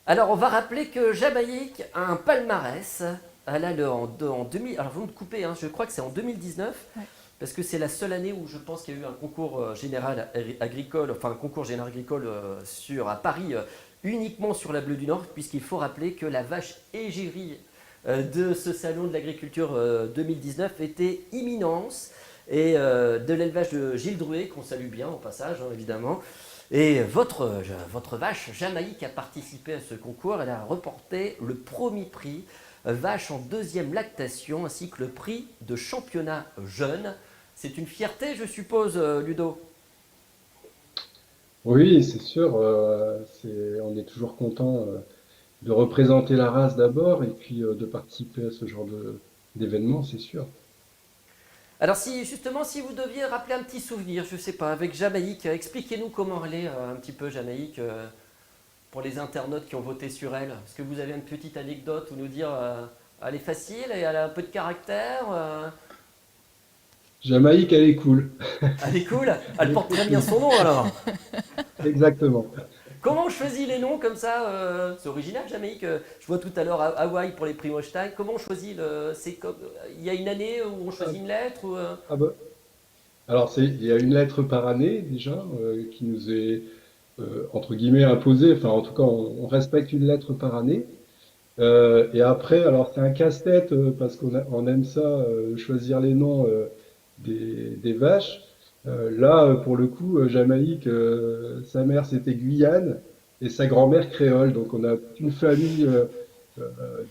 Alors, on va rappeler que Jamaïque a un palmarès. Elle a en 2000, alors vous me coupez, je crois que c'est en 2019. Ouais. parce que c'est la seule année où je pense qu'il y a eu un concours général agricole, enfin un concours général agricole à Paris, uniquement sur la Bleue du Nord, puisqu'il faut rappeler que la vache égérie de ce salon de l'agriculture 2019 était imminence, et de l'élevage de Gilles Druet, qu'on salue bien au passage, hein, évidemment. Et votre vache Jamaïque a participé à ce concours, elle a remporté le premier prix vache en deuxième lactation, ainsi que le prix de championnat jeune. C'est une fierté, je suppose, Ludo? Oui, c'est sûr, on est toujours content de représenter la race d'abord et puis de participer à ce genre d'événement, c'est sûr. Alors justement, si vous deviez rappeler un petit souvenir, je ne sais pas, avec Jamaïque, expliquez-nous comment elle est un petit peu Jamaïque pour les internautes qui ont voté sur elle. Est-ce que vous avez une petite anecdote ou nous dire elle est facile et elle a un peu de caractère Jamaïque, elle est cool. Elle est cool. Elle porte très bien son nom alors. Exactement. Comment on choisit les noms comme ça c'est original Jamaïque. Je vois tout à l'heure Hawaï pour les prix Weinstein. Comment on choisit il y a une année où on choisit une lettre ou, Ah bah, alors, il y a une lettre par année déjà qui nous est entre guillemets imposée. Enfin, en tout cas, on respecte une lettre par année. Et après, alors c'est un casse-tête parce on aime ça, choisir les noms des vaches. Là, pour le coup, Jamaïque, sa mère c'était Guyane et sa grand-mère créole. Donc on a une famille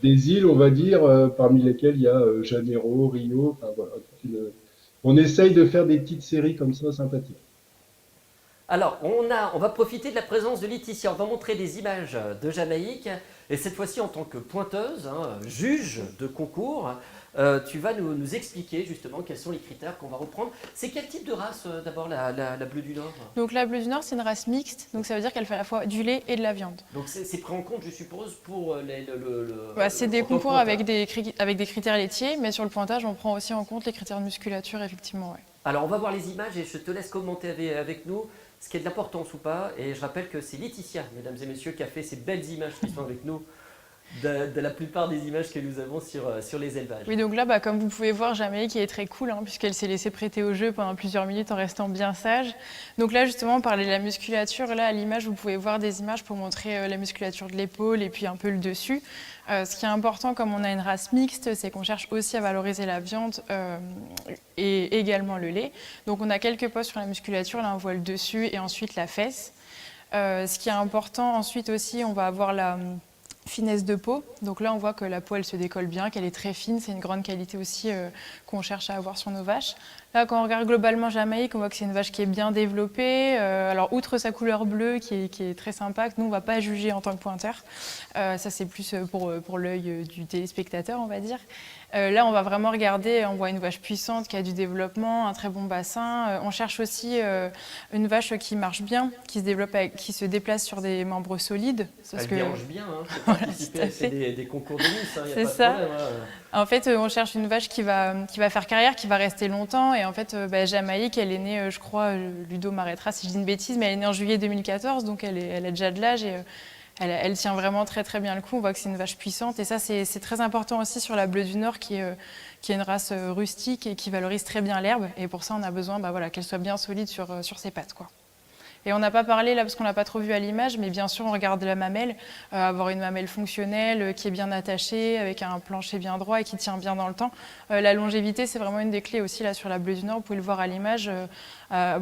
des îles, on va dire, parmi lesquelles il y a Janeiro, Rio. Enfin, voilà, on essaye de faire des petites séries comme ça sympathiques. Alors, on va profiter de la présence de Laetitia. On va montrer des images de Jamaïque. Et cette fois-ci, en tant que pointeuse, hein, juge de concours, tu vas nous expliquer justement quels sont les critères qu'on va reprendre. C'est quel type de race d'abord la Bleue du Nord? Donc la Bleue du Nord, c'est une race mixte, donc ça veut dire qu'elle fait à la fois du lait et de la viande. Donc c'est pris en compte, je suppose, pour C'est des concours avec des critères laitiers, mais sur le pointage, on prend aussi en compte les critères de musculature, effectivement. Ouais. Alors, on va voir les images et je te laisse commenter avec nous ce qui est de l'importance ou pas. Et je rappelle que c'est Laetitia, mesdames et messieurs, qui a fait ces belles images qui sont avec nous de la plupart des images que nous avons sur les élevages. Oui, donc là, comme vous pouvez voir, Jamaïque est très cool, hein, puisqu'elle s'est laissée prêter au jeu pendant plusieurs minutes en restant bien sage. Donc là, justement, on parlait de la musculature. Là, à l'image, vous pouvez voir des images pour montrer la musculature de l'épaule et puis un peu le dessus. Ce qui est important, comme on a une race mixte, c'est qu'on cherche aussi à valoriser la viande et également le lait. Donc on a quelques postes sur la musculature. Là, on voit le dessus et ensuite la fesse. Ce qui est important, ensuite aussi, on va avoir la finesse de peau. Donc là, on voit que la peau, elle se décolle bien, qu'elle est très fine. C'est une grande qualité aussi qu'on cherche à avoir sur nos vaches. Là, quand on regarde globalement Jamaïque, on voit que c'est une vache qui est bien développée. Alors, outre sa couleur bleue, qui est très sympa, que nous, on ne va pas juger en tant que pointeur. Ça, c'est plus pour l'œil du téléspectateur, on va dire. Là, on va vraiment regarder, on voit une vache puissante qui a du développement, un très bon bassin. On cherche aussi une vache qui marche bien, qui se déplace sur des membres solides. Elle dérange bien, hein, pour Voilà, participer tout à à fait. des concours de Nice, hein, y a C'est pas de ça. problème. Hein. En fait, on cherche une vache qui va faire carrière, qui va rester longtemps. Et en fait, Jamaïque, elle est née, je crois, Ludo m'arrêtera si je dis une bêtise, mais elle est née en juillet 2014, donc elle a déjà de l'âge et elle tient vraiment très très bien le coup. On voit que c'est une vache puissante. Et ça, c'est très important aussi sur la Bleue du Nord, qui est une race rustique et qui valorise très bien l'herbe. Et pour ça, on a besoin qu'elle soit bien solide sur ses pattes, quoi. Et on n'a pas parlé là parce qu'on l'a pas trop vu à l'image, mais bien sûr on regarde la mamelle, avoir une mamelle fonctionnelle qui est bien attachée, avec un plancher bien droit et qui tient bien dans le temps. La longévité, c'est vraiment une des clés aussi là sur la Bleue du Nord. Vous pouvez le voir à l'image.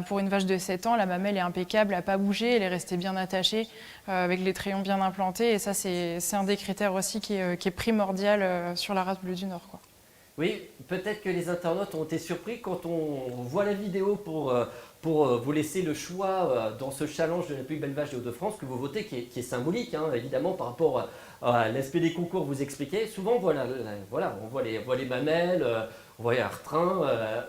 Pour une vache de 7 ans, la mamelle est impeccable, elle n'a pas bougé, elle est restée bien attachée, avec les trayons bien implantés. Et ça, c'est un des critères aussi qui est primordial sur la race Bleue du Nord, quoi. Oui, peut-être que les internautes ont été surpris quand on voit la vidéo pour vous laisser le choix dans ce challenge de la plus belle vache des Hauts-de-France que vous votez, qui est symbolique, hein, évidemment, par rapport à l'aspect des concours, vous expliquez. Souvent, voilà, on voit les mamelles, on voit un retrain,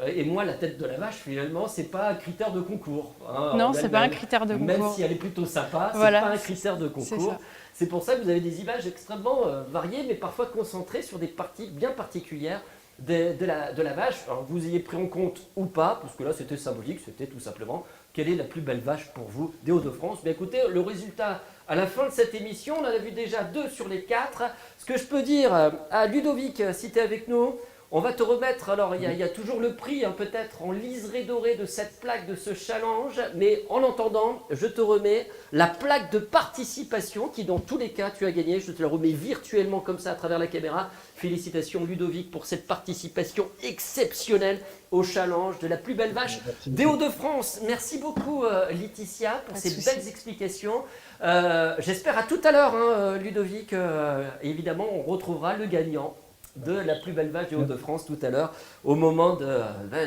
et moi, la tête de la vache, finalement, c'est pas un critère de concours. Hein, Non, c'est pas un critère de concours. Même si elle est plutôt sympa, Voilà, c'est pas un critère de concours. C'est pour ça que vous avez des images extrêmement variées, mais parfois concentrées sur des parties bien particulières de la vache. Alors, vous ayez pris en compte ou pas, parce que là c'était symbolique, c'était tout simplement quelle est la plus belle vache pour vous des Hauts-de-France. Mais écoutez, le résultat à la fin de cette émission, on en a vu déjà 2 sur les 4. Ce que je peux dire à Ludovic, si tu es avec nous, On va te remettre, alors il y a toujours le prix, hein, peut-être en liseré doré de cette plaque, de ce challenge, mais en attendant, je te remets la plaque de participation qui dans tous les cas tu as gagné. Je te la remets virtuellement comme ça à travers la caméra. Félicitations Ludovic pour cette participation exceptionnelle au challenge de la plus belle vache des Hauts-de-France. Merci beaucoup Laetitia pour Pas de ces souci. belles explications. J'espère à tout à l'heure hein, Ludovic. Évidemment on retrouvera le gagnant de la plus belle vache des Hauts-de-France tout à l'heure au moment de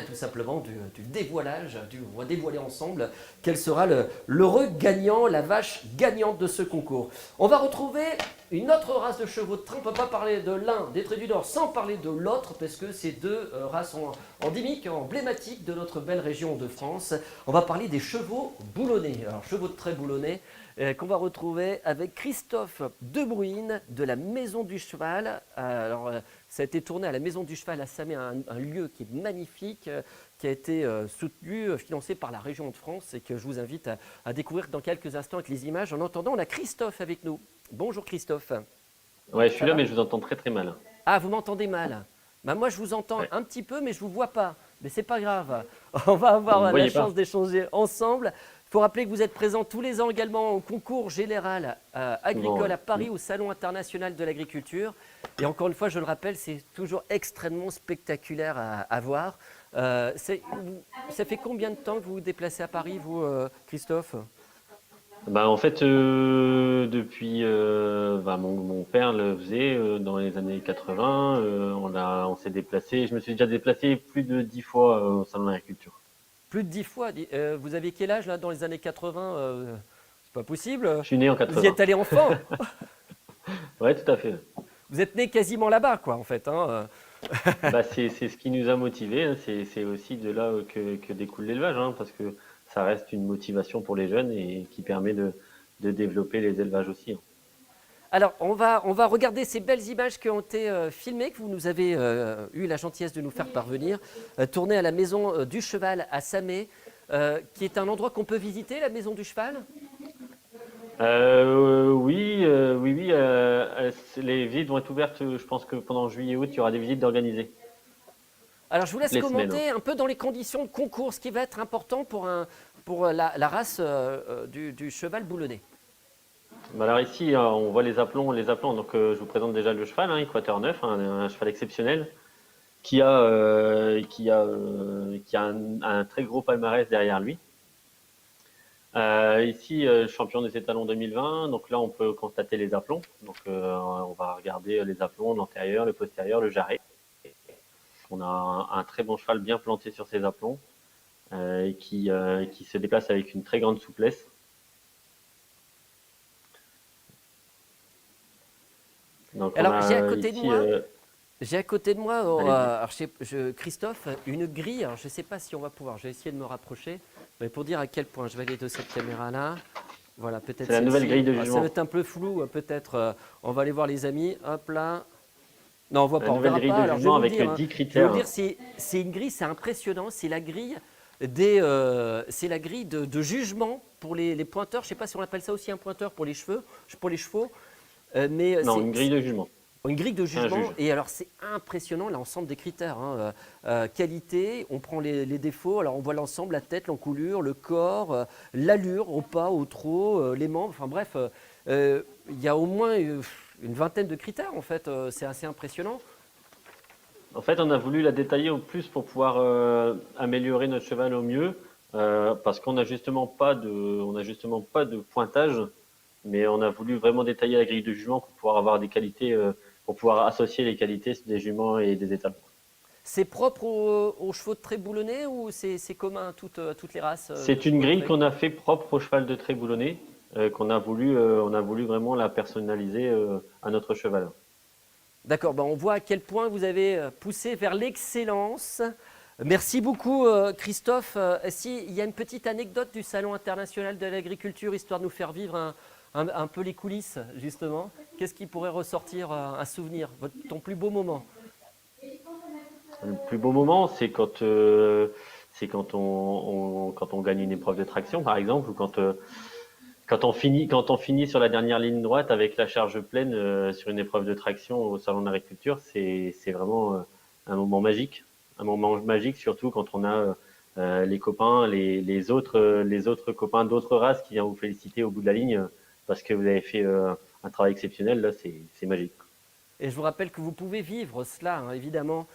tout simplement du dévoilage. On va dévoiler ensemble quel sera l'heureux gagnant, la vache gagnante de ce concours. On va retrouver une autre race de chevaux de train. On ne peut pas parler de l'un des Traits du Nord sans parler de l'autre parce que ces deux races sont endémiques, emblématiques de notre belle région de France. On va parler des chevaux boulonnais. Alors chevaux de trait boulonnais qu'on va retrouver avec Christophe Debruine de la Maison du Cheval. Alors ça a été tourné à la Maison du Cheval à Samé, un lieu qui est magnifique, qui a été soutenu, financé par la région de France et que je vous invite à découvrir dans quelques instants avec les images. En attendant, on a Christophe avec nous. Bonjour Christophe. Ouais, je suis Ça là, va mais je vous entends très très mal. Ah, vous m'entendez mal. Bah, moi, je vous entends un petit peu, mais je ne vous vois pas. Mais c'est pas grave. On va Vous avoir me la voyez pas? chance d'échanger ensemble. Il faut rappeler que vous êtes présent tous les ans également au concours général agricole ouais. à Paris, au Salon international de l'agriculture. Et encore une fois, je le rappelle, c'est toujours extrêmement spectaculaire à voir. Ça fait combien de temps que vous vous déplacez à Paris, vous, Christophe? Bah, en fait, depuis mon père le faisait dans les années 80. On s'est déplacé. Je me suis déjà déplacé plus de 10 fois au salon de l'agriculture. Plus de 10 fois. Vous aviez quel âge là dans les années 80 C'est pas possible. Je suis né en Vous y 80. êtes allé enfant. Ouais, tout à fait. Vous êtes né quasiment là-bas, quoi, en fait. Hein. Bah, c'est ce qui nous a motivés, hein. C'est aussi de là que découle l'élevage, hein, parce que ça reste une motivation pour les jeunes et qui permet de développer les élevages aussi, hein. Alors, on va regarder ces belles images qui ont été filmées, que vous nous avez eu la gentillesse de nous faire parvenir, tournées à la Maison du Cheval à Samé, qui est un endroit qu'on peut visiter, la Maison du Cheval. Oui, les visites vont être ouvertes. Je pense que pendant juillet-août, il y aura des visites d'organiser Alors, je vous laisse toutes les semaines, hein. commenter un peu dans les conditions de concours, ce qui va être important pour la race du cheval boulonnais. Bah alors ici, on voit les aplombs. Donc, je vous présente déjà le cheval, hein, Équateur 9, hein, un cheval exceptionnel qui a un très gros palmarès derrière lui. Ici, champion des étalons 2020. Donc là, on peut constater les aplombs. Donc, on va regarder les aplombs, l'antérieur, le postérieur, le jarret. On a un très bon cheval bien planté sur ses aplombs et qui se déplace avec une très grande souplesse. Donc, on Alors, a j'ai à côté de ici, moi, J'ai à côté de moi, allez-y. alors, Christophe, une grille. Alors, je ne sais pas si on va pouvoir. Je vais essayer de me rapprocher, mais pour dire à quel point. Je vais aller de cette caméra-là. Voilà, peut-être C'est la nouvelle celle-ci. grille de Ah, ça jugement. va être un peu flou, peut-être. On va aller voir les amis. Hop là. Non, on voit La pas. On nouvelle verra grille pas. de Alors, je vais jugement vous le avec dire. 10 Je vais critères. vous dire, c'est une grille, c'est impressionnant. C'est la grille c'est la grille de jugement pour les pointeurs. Je ne sais pas si on appelle ça aussi un pointeur pour les chevaux, mais Non, c'est une grille de jugement. une grille de C'est un jugement. juge. Et alors, c'est impressionnant l'ensemble des critères, hein. Qualité, on prend les défauts. Alors, on voit l'ensemble, la tête, l'encoulure, le corps, l'allure, au pas, au trot, les membres. Enfin bref, il y a au moins une vingtaine de critères, en fait. C'est assez impressionnant. En fait, on a voulu la détailler au plus pour pouvoir améliorer notre cheval au mieux, parce qu'on n'a justement pas de pointage, mais on a voulu vraiment détailler la grille de jugement pour pouvoir avoir des qualités, pour pouvoir associer les qualités des juments et des étalons. C'est propre aux chevaux de trait boulonnais ou c'est commun à toutes les races de C'est une chevaux de grille trait qu'on a fait propre au cheval de trait boulonné, on a voulu vraiment la personnaliser à notre cheval. D'accord, on voit à quel point vous avez poussé vers l'excellence. Merci beaucoup Christophe. Il y a une petite anecdote du Salon international de l'agriculture, histoire de nous faire vivre un peu les coulisses, justement. Qu'est-ce qui pourrait ressortir un souvenir, ton plus beau moment? Le plus beau moment, c'est quand on gagne une épreuve de traction, par exemple, ou quand on finit sur la dernière ligne droite avec la charge pleine sur une épreuve de traction au salon de l'agriculture. C'est vraiment un moment magique. Un moment magique, surtout quand on a les copains, les autres copains d'autres races qui viennent vous féliciter au bout de la ligne parce que vous avez fait un travail exceptionnel. Là, c'est magique. Et je vous rappelle que vous pouvez vivre cela, hein, évidemment,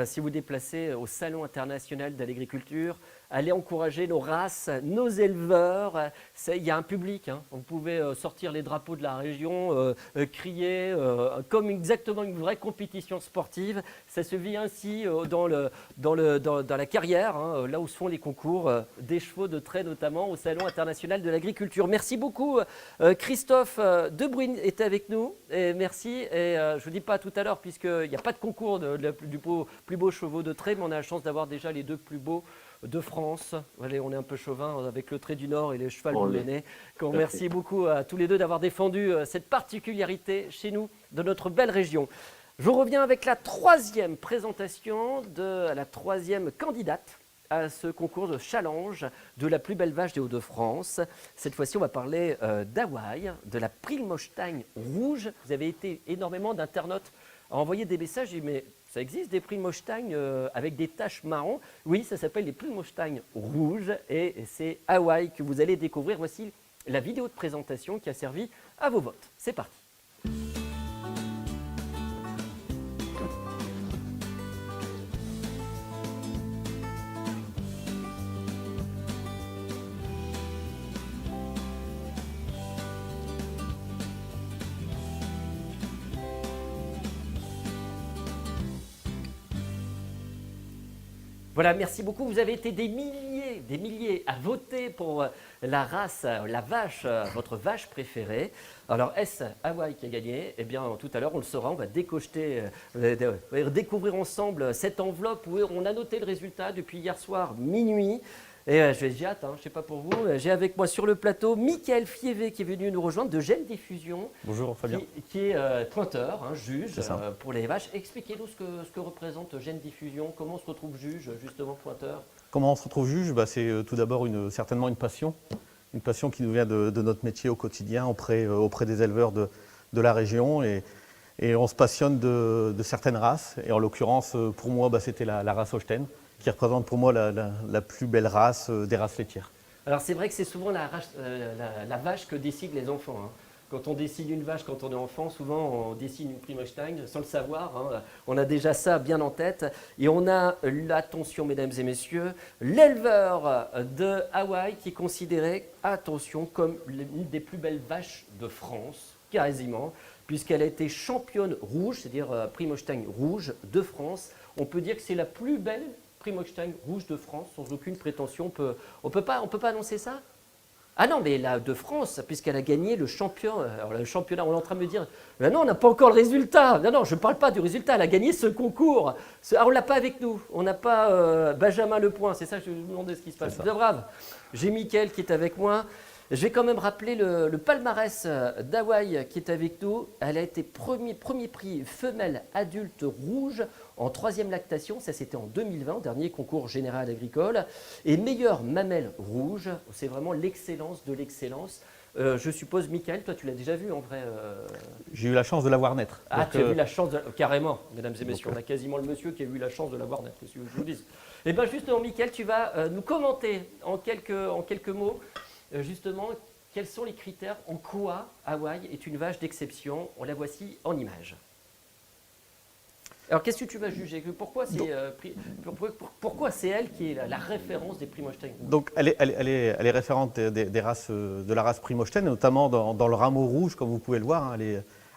si vous déplacez au Salon international de l'agriculture. Allez encourager nos races, nos éleveurs. Il y a un public, hein. Vous pouvez sortir les drapeaux de la région, crier, comme exactement une vraie compétition sportive. Ça se vit ainsi dans la carrière, hein, là où se font les concours des chevaux de trait, notamment au Salon international de l'agriculture. Merci beaucoup. Christophe Debruyne est avec nous. Et merci. Et je ne vous dis pas tout à l'heure, puisqu'il n'y a pas de concours du plus beau chevaux de trait, mais on a la chance d'avoir déjà les deux plus beaux de France. Allez, on est un peu chauvin avec le trait du Nord et les cheval boulonnais. Merci beaucoup à tous les deux d'avoir défendu cette particularité chez nous, de notre belle région. Je reviens avec la troisième présentation de la troisième candidate à ce concours de challenge de la plus belle vache des Hauts-de-France. Cette fois-ci, on va parler d'Hawaï, de la Prilmholstein rouge. Vous avez été énormément d'internautes à envoyer des messages, mais ça existe des Prilmholstein avec des taches marron. Oui, ça s'appelle les Prilmholstein rouges et c'est Hawaï que vous allez découvrir. Voici la vidéo de présentation qui a servi à vos votes. C'est parti. Voilà, merci beaucoup. Vous avez été des milliers à voter pour la race, la vache, votre vache préférée. Alors, est-ce Hawaï qui a gagné? Eh bien, tout à l'heure, on le saura. On va décocheter, découvrir ensemble cette enveloppe où on a noté le résultat depuis hier soir, minuit. Et j'ai hâte, hein, je ne sais pas pour vous, j'ai avec moi sur le plateau Michael Fievé qui est venu nous rejoindre de Gênes Diffusion. Bonjour Fabien. Qui est pointeur, hein, juge pour les vaches. Expliquez-nous ce que représente Gênes Diffusion, comment on se retrouve juge, justement pointeur. Comment on se retrouve juge? C'est tout d'abord certainement une passion qui nous vient de notre métier au quotidien auprès des éleveurs de la région et on se passionne de certaines races et en l'occurrence pour moi c'était la race Holstein, qui représente pour moi la plus belle race des races laitières. Alors c'est vrai que c'est souvent la vache que décident les enfants. Hein. Quand on décide une vache quand on est enfant, souvent on décide une Prilmholstein sans le savoir. Hein. On a déjà ça bien en tête. Et on a, attention mesdames et messieurs, l'éleveur de Hawaï qui est considéré, attention, comme l'une des plus belles vaches de France, quasiment, puisqu'elle a été championne rouge, c'est-à-dire Prilmholstein rouge de France. On peut dire que c'est la plus belle Prilmholstein rouge de France, sans aucune prétention. On peut pas annoncer ça? Ah non, mais la de France, puisqu'elle a gagné le championnat. Alors le championnat, on est en train de me dire, non, on n'a pas encore le résultat. Non, je ne parle pas du résultat, elle a gagné ce concours. Alors on ne l'a pas avec nous, on n'a pas Benjamin Lepoint, c'est ça que je vous demandais ce qui se passe. C'est pas grave, j'ai Mickaël qui est avec moi. Je vais quand même rappeler le palmarès d'Hawaï qui est avec nous. Elle a été premier prix femelle adulte rouge en 3e lactation, ça c'était en 2020, dernier concours général agricole. Et meilleure mamelle rouge, c'est vraiment l'excellence de l'excellence. Je suppose, Mickaël, toi tu l'as déjà vu en vrai J'ai eu la chance de la voir naître. Ah, tu as vu la chance, carrément, mesdames et messieurs. On a quasiment le monsieur qui a eu la chance de la voir naître, qu'est-ce que je vous dis. Et bien justement, Mickaël, tu vas nous commenter en quelques mots. Justement, quels sont les critères en quoi Hawaï est une vache d'exception? On la voici en image. Alors, qu'est-ce que tu vas juger? Pourquoi c'est elle qui est la référence des Prilmholstein? Donc, elle est référente des races, de la race Prilmholstein, notamment dans le rameau rouge, comme vous pouvez le voir. Hein,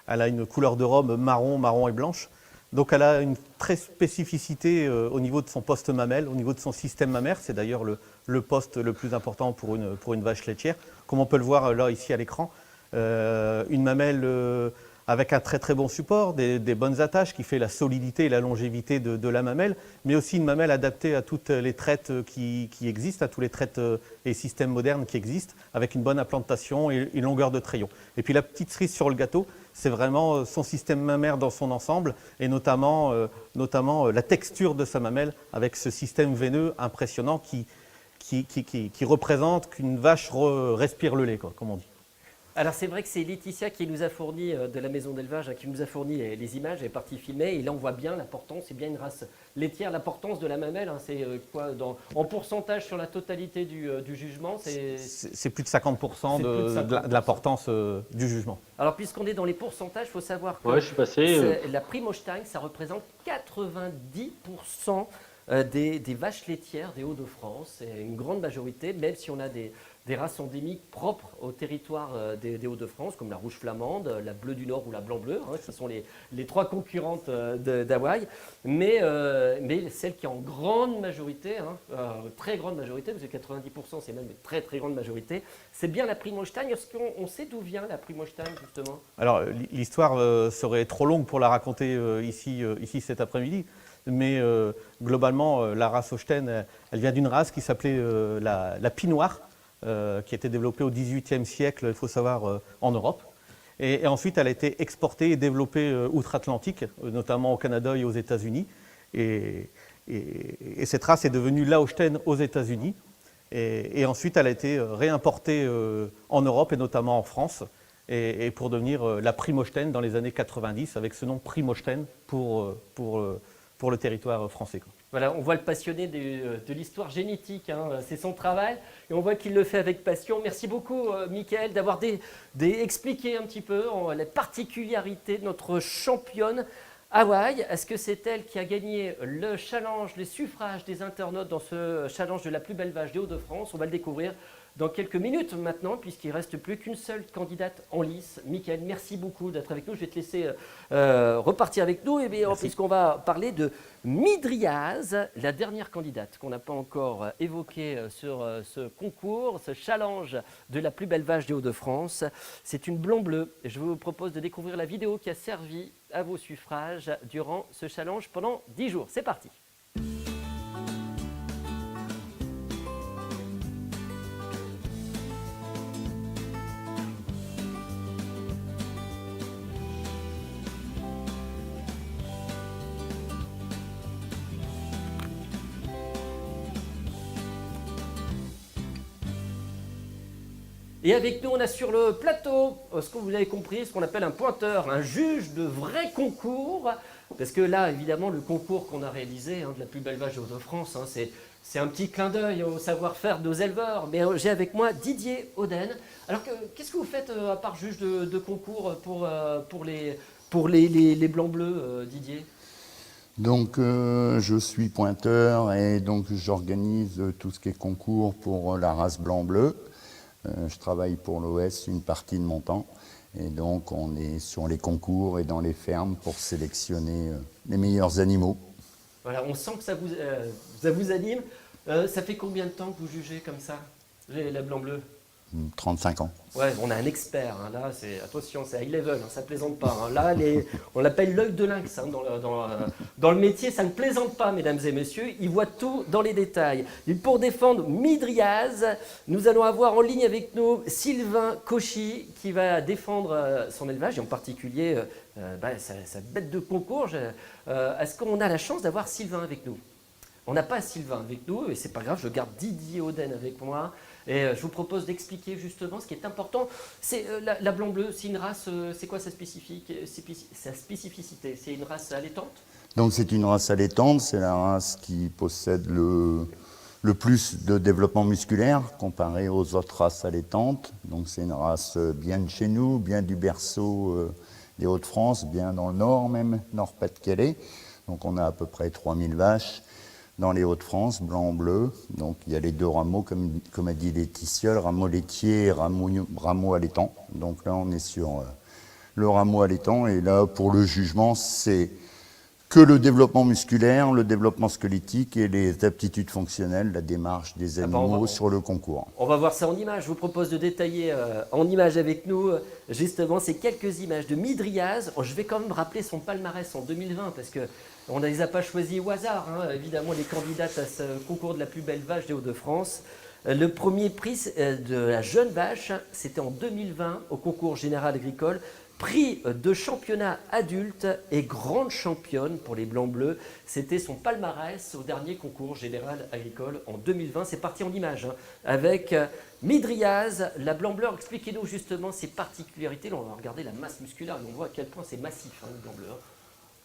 elle a une couleur de robe marron et blanche. Donc, elle a une très spécificité au niveau de son poste mamelle, au niveau de son système mammaire. C'est d'ailleurs le poste le plus important pour une vache laitière. Comme on peut le voir là, ici à l'écran, une mamelle avec un très très bon support, des bonnes attaches qui fait la solidité et la longévité de la mamelle, mais aussi une mamelle adaptée à toutes les traites qui existent, à tous les traites et systèmes modernes qui existent, avec une bonne implantation et une longueur de treillon. Et puis la petite cerise sur le gâteau, c'est vraiment son système mammaire dans son ensemble, et notamment la texture de sa mamelle, avec ce système veineux impressionnant qui représente qu'une vache respire le lait, comme on dit. Alors c'est vrai que c'est Laetitia qui nous a fourni, de la maison d'élevage, qui nous a fourni les images, elle est partie filmer, et là on voit bien l'importance, c'est bien une race laitière, l'importance de la mamelle, c'est quoi en pourcentage sur la totalité du jugement C'est plus de 50% C'est plus de 50%. de l'importance du jugement. Alors puisqu'on est dans les pourcentages, il faut savoir que Ouais, je suis passé. la prime Holstein, ça représente 90% des vaches laitières des Hauts-de-France. C'est une grande majorité, même si on a des races endémiques propres au territoire des Hauts-de-France, comme la rouge flamande, la bleue du Nord ou la blanc-bleu. Ce sont les trois concurrentes d'Hawaï. Mais celle qui est en grande majorité, très grande majorité, parce que 90% c'est même une très très grande majorité, c'est bien la prime Holstein. Est-ce qu'on sait d'où vient la prime Holstein justement? Alors, l'histoire serait trop longue pour la raconter ici cet après-midi, mais globalement, la race Holstein, elle vient d'une race qui s'appelait la Pie Noire, qui a été développée au XVIIIe siècle, il faut savoir, en Europe. Et ensuite, elle a été exportée et développée outre-Atlantique, notamment au Canada et aux États-Unis. Et cette race est devenue la Holstein aux États-Unis. Et ensuite, elle a été réimportée en Europe et notamment en France, et pour devenir la prime Holstein dans les années 90, avec ce nom prime Holstein pour le territoire français. Voilà, on voit le passionné de l'histoire génétique, c'est son travail, et on voit qu'il le fait avec passion. Merci beaucoup, Michael, d'avoir expliqué un petit peu les particularités de notre championne Hawaï. Est-ce que c'est elle qui a gagné le challenge, les suffrages des internautes dans ce challenge de la plus belle vache des Hauts-de-France? On va le découvrir dans quelques minutes maintenant, puisqu'il ne reste plus qu'une seule candidate en lice. Michael, merci beaucoup d'être avec nous. Je vais te laisser repartir avec nous, puisqu'on va parler de Midriaz, la dernière candidate qu'on n'a pas encore évoquée sur ce concours, ce challenge de la plus belle vache des Hauts-de-France. C'est une blanc-bleu. Je vous propose de découvrir la vidéo qui a servi à vos suffrages durant ce challenge pendant 10 jours. C'est parti. Et avec nous, on a sur le plateau, ce que vous avez compris, ce qu'on appelle un pointeur, un juge de vrai concours. Parce que là, évidemment, le concours qu'on a réalisé de la plus belle vache des Hauts-de-France, c'est un petit clin d'œil au savoir-faire de nos éleveurs. Mais j'ai avec moi Didier Oden. Alors, qu'est-ce que vous faites à part juge de concours pour les blancs-bleus, Didier? Donc, je suis pointeur et donc j'organise tout ce qui est concours pour la race blanc-bleu. Je travaille pour l'OS une partie de mon temps et donc on est sur les concours et dans les fermes pour sélectionner les meilleurs animaux. Voilà, on sent que ça vous anime. Ça fait combien de temps que vous jugez comme ça, la blanc-bleu? 35 ans. Ouais, on a un expert, là, attention, c'est high level, ça plaisante pas. Là, on l'appelle l'œil de lynx dans le métier, ça ne plaisante pas, mesdames et messieurs, il voit tout dans les détails. Et pour défendre Midriaz, nous allons avoir en ligne avec nous Sylvain Cauchy qui va défendre son élevage, et en particulier sa bête de concours. Est-ce qu'on a la chance d'avoir Sylvain avec nous? On n'a pas Sylvain avec nous, et c'est pas grave, je garde Didier Oden avec moi. Et je vous propose d'expliquer justement ce qui est important. C'est la blanc-bleu, c'est une race, c'est quoi sa spécificité? C'est une race allaitante? Donc c'est une race allaitante, c'est la race qui possède le plus de développement musculaire comparé aux autres races allaitantes. Donc c'est une race bien de chez nous, bien du berceau des Hauts-de-France, bien dans le nord même, Nord-Pas-de-Calais. Donc on a à peu près 3000 vaches dans les Hauts-de-France, blanc-bleu. Donc il y a les deux rameaux, comme a dit Laetitia, le rameau laitier et rameau allaitant. Donc là on est sur le rameau allaitant et là pour le jugement c'est que le développement musculaire, le développement squelettique et les aptitudes fonctionnelles, la démarche des animaux sur le concours. On va voir ça en images. Je vous propose de détailler en images avec nous justement ces quelques images de Midriaz. Je vais quand même rappeler son palmarès en 2020 parce qu'on ne les a pas choisis au hasard, évidemment, les candidates à ce concours de la plus belle vache des Hauts-de-France. Le premier prix de la jeune vache, c'était en 2020 au concours général agricole. prix de championnat adulte et grande championne pour les Blancs-Bleus. C'était son palmarès au dernier concours général agricole en 2020. C'est parti en images avec Midriaz, la Blanc-Bleu. Expliquez-nous justement ses particularités. Là, on va regarder la masse musculaire et on voit à quel point c'est massif, le Blanc-Bleu.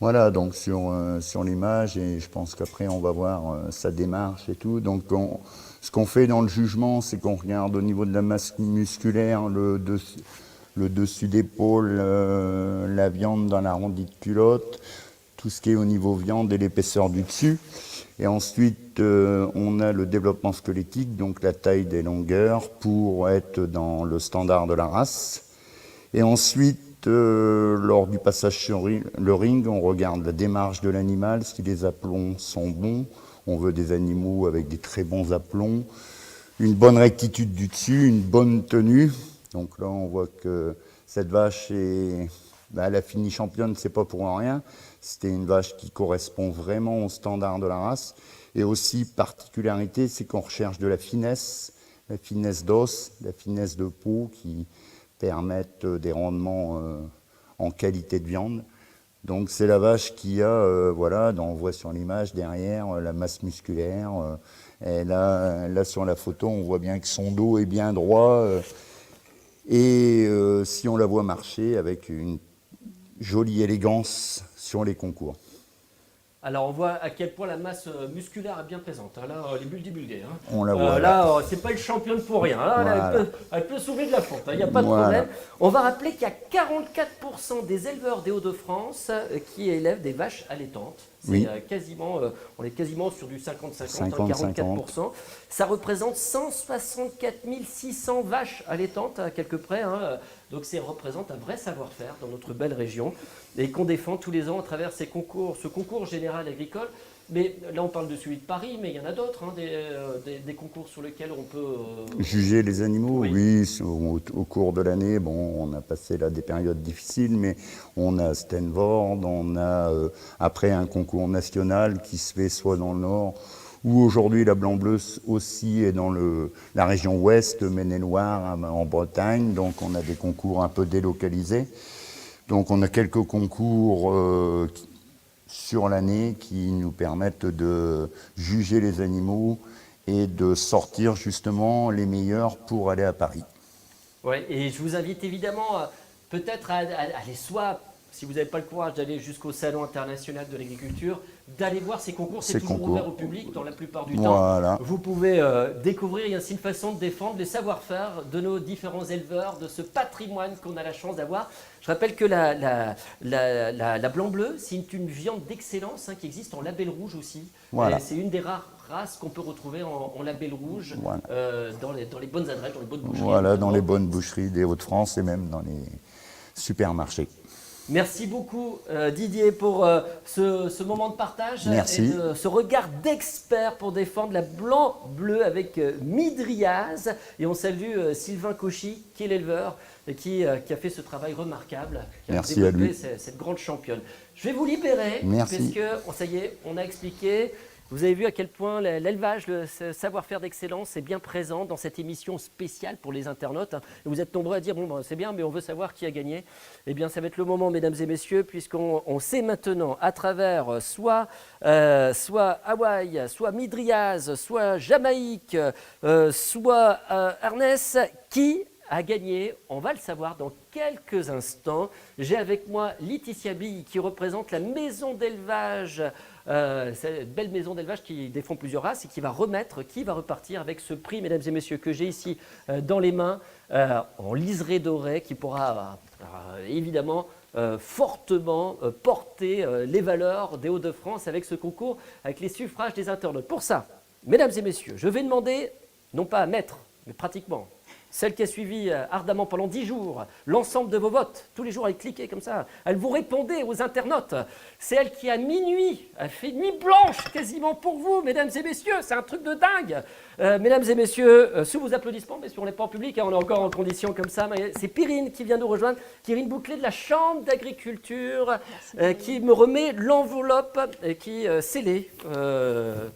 Voilà, donc sur l'image, et je pense qu'après on va voir sa démarche et tout. Donc ce qu'on fait dans le jugement, c'est qu'on regarde au niveau de la masse musculaire, le dessus d'épaule, la viande dans l'arrondi de culotte, tout ce qui est au niveau viande et l'épaisseur du dessus. Et ensuite, on a le développement squelettique, donc la taille des longueurs pour être dans le standard de la race. Et ensuite, lors du passage sur le ring, on regarde la démarche de l'animal, si les aplombs sont bons. On veut des animaux avec des très bons aplombs, une bonne rectitude du dessus, une bonne tenue. Donc là, on voit que cette vache elle a fini championne, c'est pas pour rien. C'était une vache qui correspond vraiment au standard de la race. Et aussi, particularité, c'est qu'on recherche de la finesse d'os, la finesse de peau qui permettent des rendements en qualité de viande. Donc c'est la vache qui a, on voit sur l'image derrière, la masse musculaire. Et là, sur la photo, on voit bien que son dos est bien droit. Et si on la voit marcher avec une jolie élégance sur les concours. Alors on voit à quel point la masse musculaire est bien présente. Là, les bulles divulguées. On la voit. Là, c'est pas une championne pour rien. Là, Voilà. elle peut soulever de la fonte. Il n'y a pas de problème. On va rappeler qu'il y a 44% des éleveurs des Hauts-de-France qui élèvent des vaches allaitantes. Oui. On est quasiment sur du 50-50, 50-50. 44%. Ça représente 164 600 vaches allaitantes à quelque près. Donc ça représente un vrai savoir-faire dans notre belle région et qu'on défend tous les ans à travers ce concours général agricole. Mais là, on parle de celui de Paris, mais il y en a d'autres, des concours sur lesquels on peut... Juger les animaux, oui, au cours de l'année, on a passé là des périodes difficiles, mais on a Stenvord, on a après un concours national qui se fait soit dans le Nord, ou aujourd'hui la Blanc-Bleu aussi est dans la région ouest, Maine-et-Loire, en Bretagne, donc on a des concours un peu délocalisés. Donc on a quelques concours sur l'année qui nous permettent de juger les animaux et de sortir justement les meilleurs pour aller à Paris. Ouais, et je vous invite évidemment peut-être à aller soit, si vous n'avez pas le courage d'aller jusqu'au Salon international de l'agriculture, d'aller voir ces concours. C'est toujours ouvert au public dans la plupart du temps. Vous pouvez découvrir, il y a ainsi une façon de défendre les savoir-faire de nos différents éleveurs, de ce patrimoine qu'on a la chance d'avoir. Je rappelle que la Blanc-Bleu, c'est une viande d'excellence qui existe en label rouge aussi. Voilà. C'est une des rares races qu'on peut retrouver en label rouge dans les bonnes adresses, dans les bonnes boucheries. Voilà, dans les bonnes boucheries des Hauts-de-France et même dans les supermarchés. Merci beaucoup Didier pour ce moment de partage. Merci. Et ce regard d'expert pour défendre la Blanc-Bleu avec Midriaz. Et on salue Sylvain Cauchy qui est l'éleveur et qui a fait ce travail remarquable. Qui a Merci à lui. Cette grande championne. Je vais vous libérer. Merci. Parce que ça y est, on a expliqué. Vous avez vu à quel point l'élevage, le savoir-faire d'excellence est bien présent dans cette émission spéciale pour les internautes. Et vous êtes nombreux à dire, c'est bien, mais on veut savoir qui a gagné. Eh bien, ça va être le moment, mesdames et messieurs, puisqu'on sait maintenant, à travers soit Hawaï, soit Midriaz, soit Jamaïque, soit Ernest, qui a gagné. On va le savoir dans quelques instants. J'ai avec moi Laetitia Bille, qui représente la maison d'élevage. C'est une belle maison d'élevage qui défend plusieurs races et qui va repartir avec ce prix, mesdames et messieurs, que j'ai ici dans les mains, en liseré doré, qui pourra évidemment fortement porter les valeurs des Hauts-de-France avec ce concours, avec les suffrages des internautes. Pour ça, mesdames et messieurs, je vais demander, non pas à mettre, mais pratiquement, celle qui a suivi ardemment pendant 10 jours l'ensemble de vos votes, tous les jours elle cliquait comme ça, elle vous répondait aux internautes. C'est elle qui à minuit a fait nuit blanche quasiment pour vous, mesdames et messieurs, c'est un truc de dingue. Mesdames et messieurs, sous vos applaudissements, mais si on n'est pas en public, on est encore en condition comme ça, mais c'est Pirine qui vient nous rejoindre, Pirine Bouclé de la Chambre d'agriculture, qui me remet l'enveloppe qui est scellée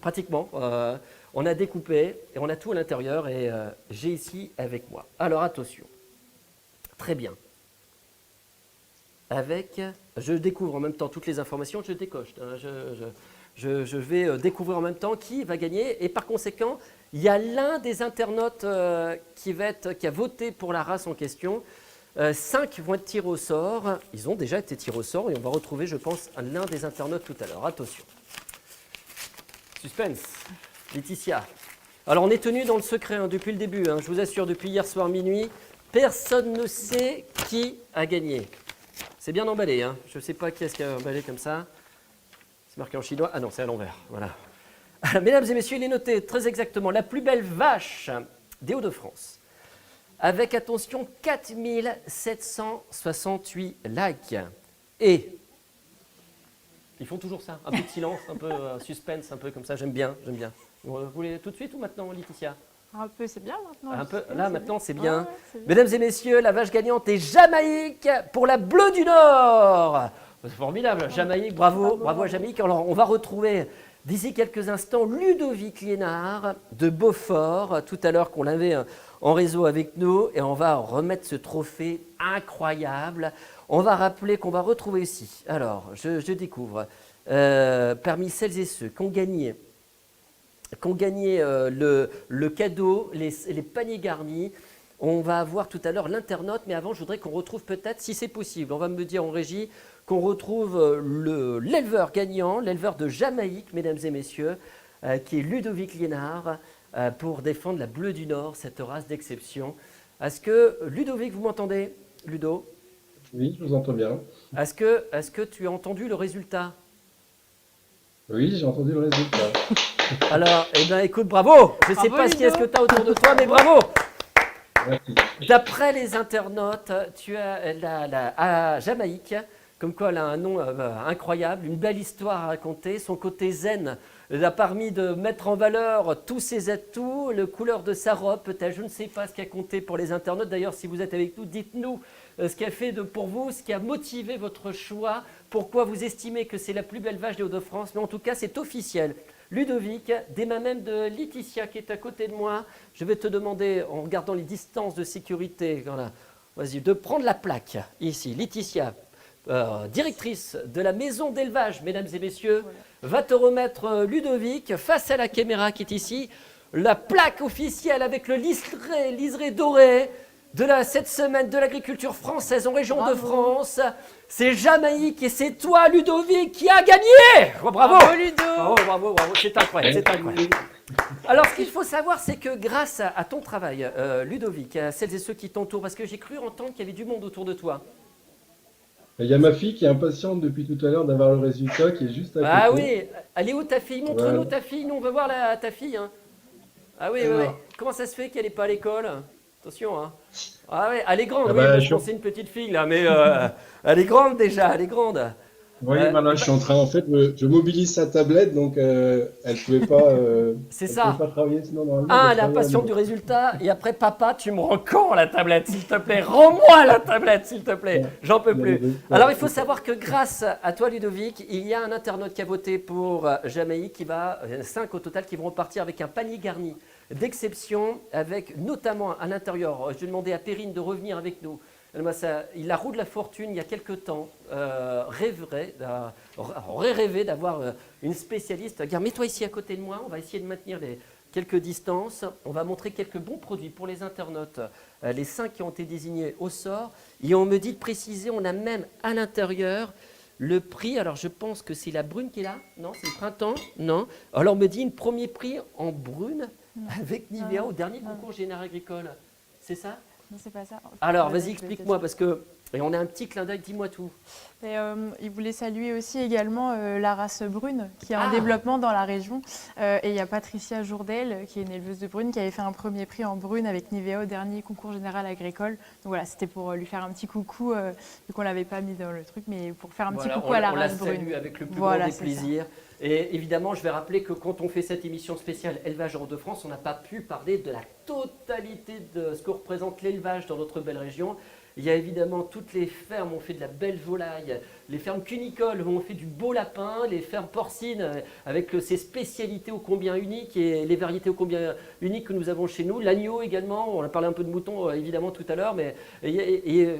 pratiquement. On a découpé et on a tout à l'intérieur et j'ai ici avec moi. Alors attention, très bien. avec, je découvre en même temps toutes les informations, je décoche, hein, je vais découvrir en même temps qui va gagner et par conséquent, il y a l'un des internautes qui a voté pour la race en question. 5 vont être tirés au sort, ils ont déjà été tirés au sort et on va retrouver, je pense, l'un des internautes tout à l'heure. Attention. Suspense. Laetitia. Alors on est tenu dans le secret hein, depuis le début, hein, je vous assure, depuis hier soir minuit, personne ne sait qui a gagné. C'est bien emballé, hein. Je ne sais pas qui est-ce qui a emballé comme ça. C'est marqué en chinois. Ah non, c'est à l'envers. Voilà. Mesdames et messieurs, il est noté très exactement la plus belle vache des Hauts-de-France. Avec, attention, 4768 likes. Et ils font toujours ça, un peu de silence, un peu suspense, un peu comme ça, j'aime bien, j'aime bien. Vous voulez tout de suite ou maintenant, Laetitia? Un peu, c'est bien maintenant. Un peu, c'est là, bien. maintenant, c'est bien. Ouais, c'est bien. Mesdames et messieurs, la vache gagnante est Jamaïque pour la Bleue du Nord. C'est formidable, Jamaïque, bravo, bravo à Jamaïque. Alors, on va retrouver d'ici quelques instants Ludovic Liénard de Beaufort, tout à l'heure qu'on l'avait en réseau avec nous, et on va remettre ce trophée incroyable. On va rappeler qu'on va retrouver aussi, alors, je découvre, parmi celles et ceux qui ont gagné le cadeau, les paniers garnis. On va avoir tout à l'heure l'internaute, mais avant, je voudrais qu'on retrouve peut-être, si c'est possible, on va me dire en régie, qu'on retrouve l'éleveur gagnant, l'éleveur de Jamaïque, mesdames et messieurs, qui est Ludovic Liénard, pour défendre la Bleue du Nord, cette race d'exception. Est-ce que, Ludovic, vous m'entendez, Ludo? Oui, je vous entends bien. Est-ce que tu as entendu le résultat? Oui, j'ai entendu le résultat. Alors, eh bien, écoute, bravo. Je ne sais pas ce qu'il y a, ce que tu as autour de toi, mais bravo. Merci. D'après les internautes, tu as à Jamaïque, comme quoi elle a un nom incroyable, une belle histoire à raconter. Son côté zen a permis de mettre en valeur tous ses atouts, le couleur de sa robe, peut-être, je ne sais pas ce qui a compté pour les internautes. D'ailleurs, si vous êtes avec nous, dites-nous ce qui a fait pour vous, ce qui a motivé votre choix, pourquoi vous estimez que c'est la plus belle vache des Hauts-de-France. Mais en tout cas, c'est officiel. Ludovic, des mains même de Laetitia qui est à côté de moi, je vais te demander, en regardant les distances de sécurité, voilà, vas-y, de prendre la plaque ici. Laetitia, directrice de la maison d'élevage, mesdames et messieurs, va te remettre Ludovic face à la caméra qui est ici, la plaque officielle avec le liseré doré de cette semaine de l'agriculture française en région de France. C'est Jamaïque et c'est toi, Ludovic, qui a gagné. Oh, bravo. Bravo, Ludo. Bravo, c'est incroyable, c'est incroyable. Alors, ce qu'il faut savoir, c'est que grâce à ton travail, Ludovic, à celles et ceux qui t'entourent, parce que j'ai cru entendre qu'il y avait du monde autour de toi. Il y a ma fille qui est impatiente depuis tout à l'heure d'avoir le résultat, qui est juste à côté. Ah oui, elle est où ta fille? Montre-nous Voilà. ta fille, nous on veut voir ta fille. Hein. Ah oui, oui, oui. Comment ça se fait qu'elle n'est pas à l'école? Attention, hein. Ah oui, elle est grande, Ah oui, bah, je pensais une petite fille là, mais elle est grande déjà, elle est grande. Oui, voilà, je suis en train, en fait, je mobilise sa tablette, donc elle ne pouvait pas, C'est elle ça. pouvait pas travailler, sinon normalement. Ah, elle elle est travaillait à impatiente du nouveau. résultat, et après, papa, tu me rends quand la tablette, s'il te plaît? Rends-moi la tablette, s'il te plaît, j'en peux plus. Alors, il faut savoir que grâce à toi, Ludovic, il y a un internaute qui a voté pour Jamaïque, 5 au total, qui vont repartir avec un panier garni d'exception, avec notamment à l'intérieur, je vais demander à Perrine de revenir avec nous. Il a roue de la fortune il y a quelque temps, aurait rêvé d'avoir une spécialiste. Regarde, mets-toi ici à côté de moi, on va essayer de maintenir quelques distances. On va montrer quelques bons produits pour les internautes, les 5 qui ont été désignés au sort. Et on me dit de préciser, on a même à l'intérieur le prix. Alors je pense que c'est la brune qui est là. Non, c'est le printemps. Non. Alors on me dit un premier prix en brune avec Nivea au dernier concours général agricole. C'est ça? Non, c'est pas ça. Alors, vas-y, Je vais explique-moi, te- parce que et on a un petit clin d'œil, dis-moi tout. Et, il voulait saluer aussi également la race brune qui est en Ah. développement dans la région. Et il y a Patricia Jourdel, qui est une éleveuse de brune, qui avait fait un premier prix en brune avec Nivea au dernier concours général agricole. Donc voilà, c'était pour lui faire un petit coucou, vu qu'on ne l'avait pas mis dans le truc, mais pour faire un petit coucou à la on la race brune. salue avec le plus Voilà, grand des c'est ça. plaisirs. Et évidemment, je vais rappeler que quand on fait cette émission spéciale Élevage en Hauts-de-France, on n'a pas pu parler de la totalité de ce que représente l'élevage dans notre belle région. Il y a évidemment toutes les fermes où on fait de la belle volaille, les fermes cunicoles où on fait du beau lapin, les fermes porcines avec ces spécialités ô combien uniques et les variétés ô combien uniques que nous avons chez nous. L'agneau également, on a parlé un peu de moutons évidemment tout à l'heure, mais il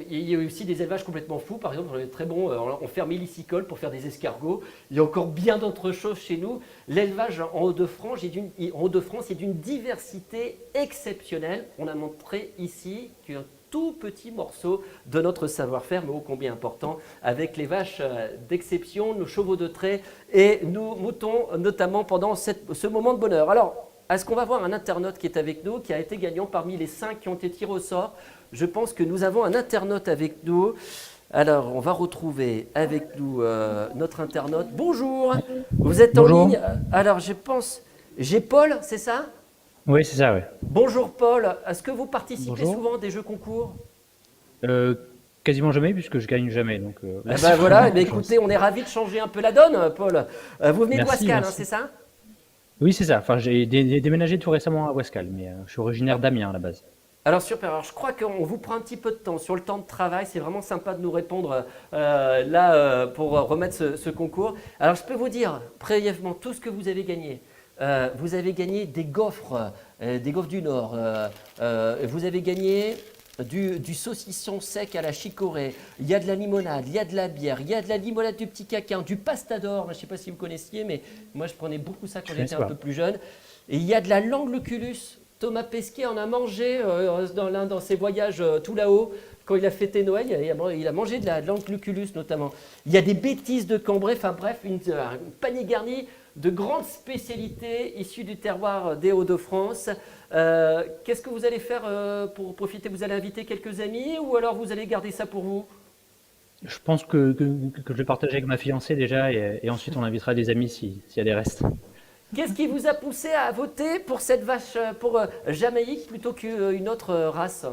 y a aussi des élevages complètement fous. Par exemple, on est très bon en ferme hélicicole pour faire des escargots. Il y a encore bien d'autres choses chez nous. L'élevage en Hauts-de-France est d'une diversité exceptionnelle. On a montré ici qu'un tout petit morceau de notre savoir-faire, mais ô combien important, avec les vaches d'exception, nos chevaux de trait et nos moutons, notamment pendant ce moment de bonheur. Alors, est-ce qu'on va voir un internaute qui est avec nous, qui a été gagnant parmi les 5 qui ont été tirés au sort? Je pense que nous avons un internaute avec nous. Alors, on va retrouver avec nous notre internaute. Bonjour, vous êtes en ligne. Alors, je pense, j'ai Paul, c'est ça? Oui, c'est ça, oui. Bonjour Paul, est-ce que vous participez Bonjour. souvent à des jeux concours? Quasiment jamais, puisque je gagne jamais. Donc, Eh ben voilà, écoutez, on est ravis de changer un peu la donne, Paul. Vous venez de Merci, Wascal, hein, merci. c'est ça? Oui, c'est ça. Enfin, j'ai déménagé tout récemment à Wascal, mais je suis originaire d'Amiens à la base. Alors super, alors je crois qu'on vous prend un petit peu de temps sur le temps de travail, c'est vraiment sympa de nous répondre là pour remettre ce concours. Alors je peux vous dire brièvement tout ce que vous avez gagné. Vous avez gagné des gaufres du Nord, vous avez gagné du saucisson sec à la chicorée, il y a de la limonade, il y a de la bière, il y a de la limonade du petit caquin, du pastador, je ne sais pas si vous connaissiez, mais moi je prenais beaucoup ça quand j'étais un peu plus jeune. Et il y a de la langloculus. Thomas Pesquet en a mangé dans l'un de ses voyages tout là-haut, quand il a fêté Noël, il a mangé de la langloculus notamment. Il y a des bêtises de Cambrai, enfin bref, un panier garni de grandes spécialités issues du terroir des Hauts-de-France. Qu'est-ce que vous allez faire pour profiter? Vous allez inviter quelques amis ou alors vous allez garder ça pour vous? Je pense que je vais partager avec ma fiancée déjà, et ensuite on invitera des amis s'il y a des restes. Qu'est-ce qui vous a poussé à voter pour cette vache, pour Jamaïque plutôt qu'une autre race?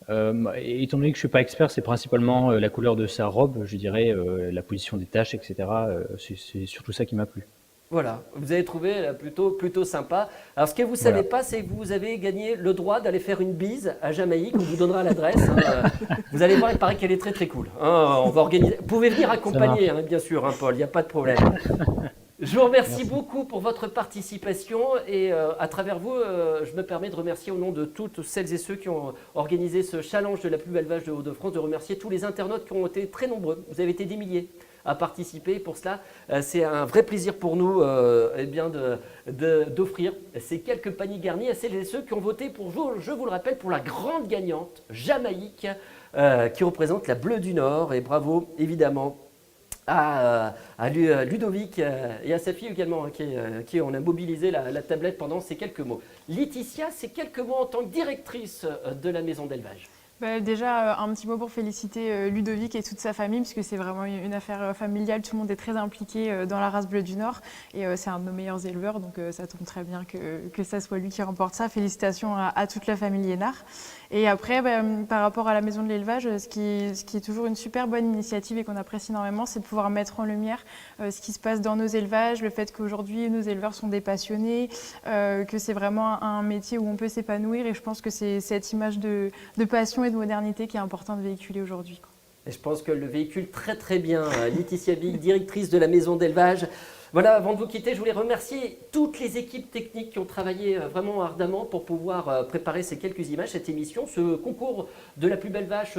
Étant donné que je ne suis pas expert, c'est principalement la couleur de sa robe, je dirais, la position des taches, etc. C'est surtout ça qui m'a plu. Voilà, vous avez trouvé plutôt sympa. Alors ce que vous ne savez pas, c'est que vous avez gagné le droit d'aller faire une bise à Jamaïque, on vous donnera l'adresse. Vous allez voir, il paraît qu'elle est très très cool. On va organiser. Vous pouvez venir accompagner, bien sûr, Paul, il n'y a pas de problème. Je vous remercie beaucoup pour votre participation et à travers vous, je me permets de remercier au nom de toutes celles et ceux qui ont organisé ce challenge de la plus belle vache de Hauts-de-France, de remercier tous les internautes qui ont été très nombreux. Vous avez été des milliers à participer. Pour cela, c'est un vrai plaisir pour nous d'offrir ces quelques paniers garnis à celles et ceux qui ont voté pour, je vous le rappelle, pour la grande gagnante, Jamaïque, qui représente la Bleue du Nord. Et bravo, évidemment, à Ludovic et à sa fille également, qui on a mobilisé la tablette pendant ces quelques mots. Laetitia, ces quelques mots en tant que directrice de la maison d'élevage. Déjà, un petit mot pour féliciter Ludovic et toute sa famille, puisque c'est vraiment une affaire familiale. Tout le monde est très impliqué dans la race Bleu du Nord. Et c'est un de nos meilleurs éleveurs, donc ça tombe très bien que ça soit lui qui remporte ça. Félicitations à toute la famille Liénard. Et après, par rapport à la maison de l'élevage, ce qui est toujours une super bonne initiative et qu'on apprécie énormément, c'est de pouvoir mettre en lumière ce qui se passe dans nos élevages, le fait qu'aujourd'hui, nos éleveurs sont des passionnés, que c'est vraiment un métier où on peut s'épanouir. Et je pense que c'est cette image de passion et de modernité qui est important de véhiculer aujourd'hui. Et je pense que le véhicule très très bien, Laetitia Big, directrice de la maison d'élevage. Voilà, avant de vous quitter, je voulais remercier toutes les équipes techniques qui ont travaillé vraiment ardemment pour pouvoir préparer ces quelques images, cette émission, ce concours de la plus belle vache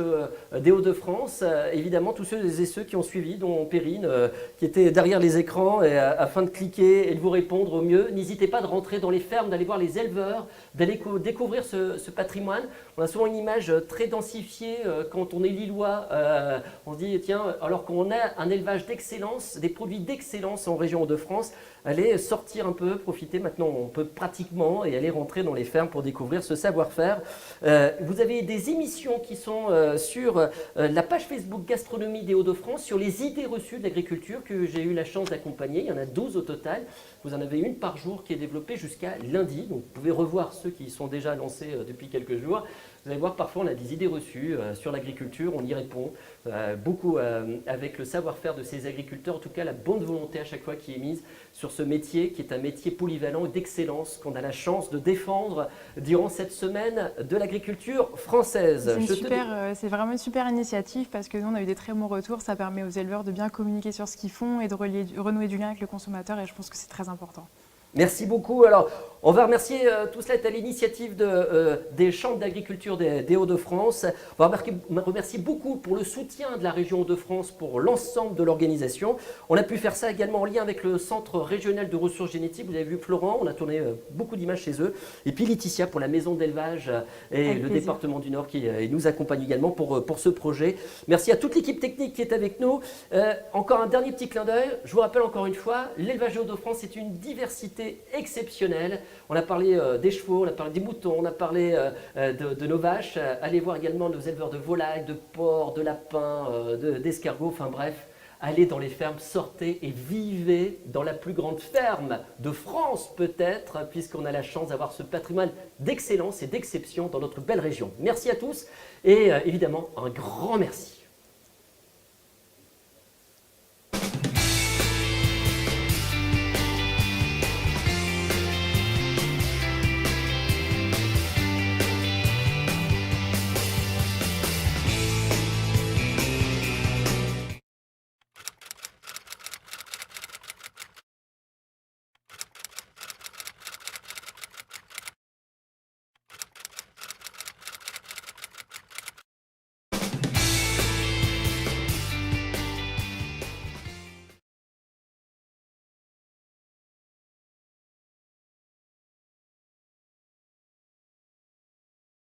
des Hauts-de-France. Évidemment, tous ceux et ceux qui ont suivi, dont Perrine, qui était derrière les écrans, et, afin de cliquer et de vous répondre au mieux. N'hésitez pas de rentrer dans les fermes, d'aller voir les éleveurs, d'aller découvrir ce patrimoine. On a souvent une image très densifiée quand on est lillois. On se dit, tiens, alors qu'on a un élevage d'excellence, des produits d'excellence en région de France, allez sortir un peu, profiter. Maintenant, on peut pratiquement et aller rentrer dans les fermes pour découvrir ce savoir-faire. Vous avez des émissions qui sont sur la page Facebook Gastronomie des Hauts-de-France, sur les idées reçues de l'agriculture que j'ai eu la chance d'accompagner. Il y en a 12 au total. Vous en avez une par jour qui est développée jusqu'à lundi. Donc, vous pouvez revoir ceux qui sont déjà lancés depuis quelques jours. Vous allez voir, parfois on a des idées reçues sur l'agriculture, on y répond beaucoup avec le savoir-faire de ces agriculteurs, en tout cas la bonne volonté à chaque fois qui est mise sur ce métier qui est un métier polyvalent et d'excellence qu'on a la chance de défendre durant cette semaine de l'agriculture française. C'est vraiment une super initiative parce que nous on a eu des très bons retours, ça permet aux éleveurs de bien communiquer sur ce qu'ils font et de renouer du lien avec le consommateur et je pense que c'est très important. Merci beaucoup. Alors, on va remercier tout cela à l'initiative des chambres d'agriculture des Hauts-de-France. On va remercier beaucoup pour le soutien de la région Hauts-de-France pour l'ensemble de l'organisation. On a pu faire ça également en lien avec le Centre régional de ressources génétiques. Vous avez vu Florent, on a tourné beaucoup d'images chez eux. Et puis Laetitia pour la maison d'élevage et le département du Nord qui nous accompagne également pour ce projet. Merci à toute l'équipe technique qui est avec nous. Encore un dernier petit clin d'œil. Je vous rappelle encore une fois, l'élevage des Hauts-de-France est une diversité exceptionnelle. On a parlé des chevaux, on a parlé des moutons, on a parlé de nos vaches. Allez voir également nos éleveurs de volailles, de porcs, de lapins, d'escargots, enfin bref. Allez dans les fermes, sortez et vivez dans la plus grande ferme de France peut-être, puisqu'on a la chance d'avoir ce patrimoine d'excellence et d'exception dans notre belle région. Merci à tous et évidemment un grand merci.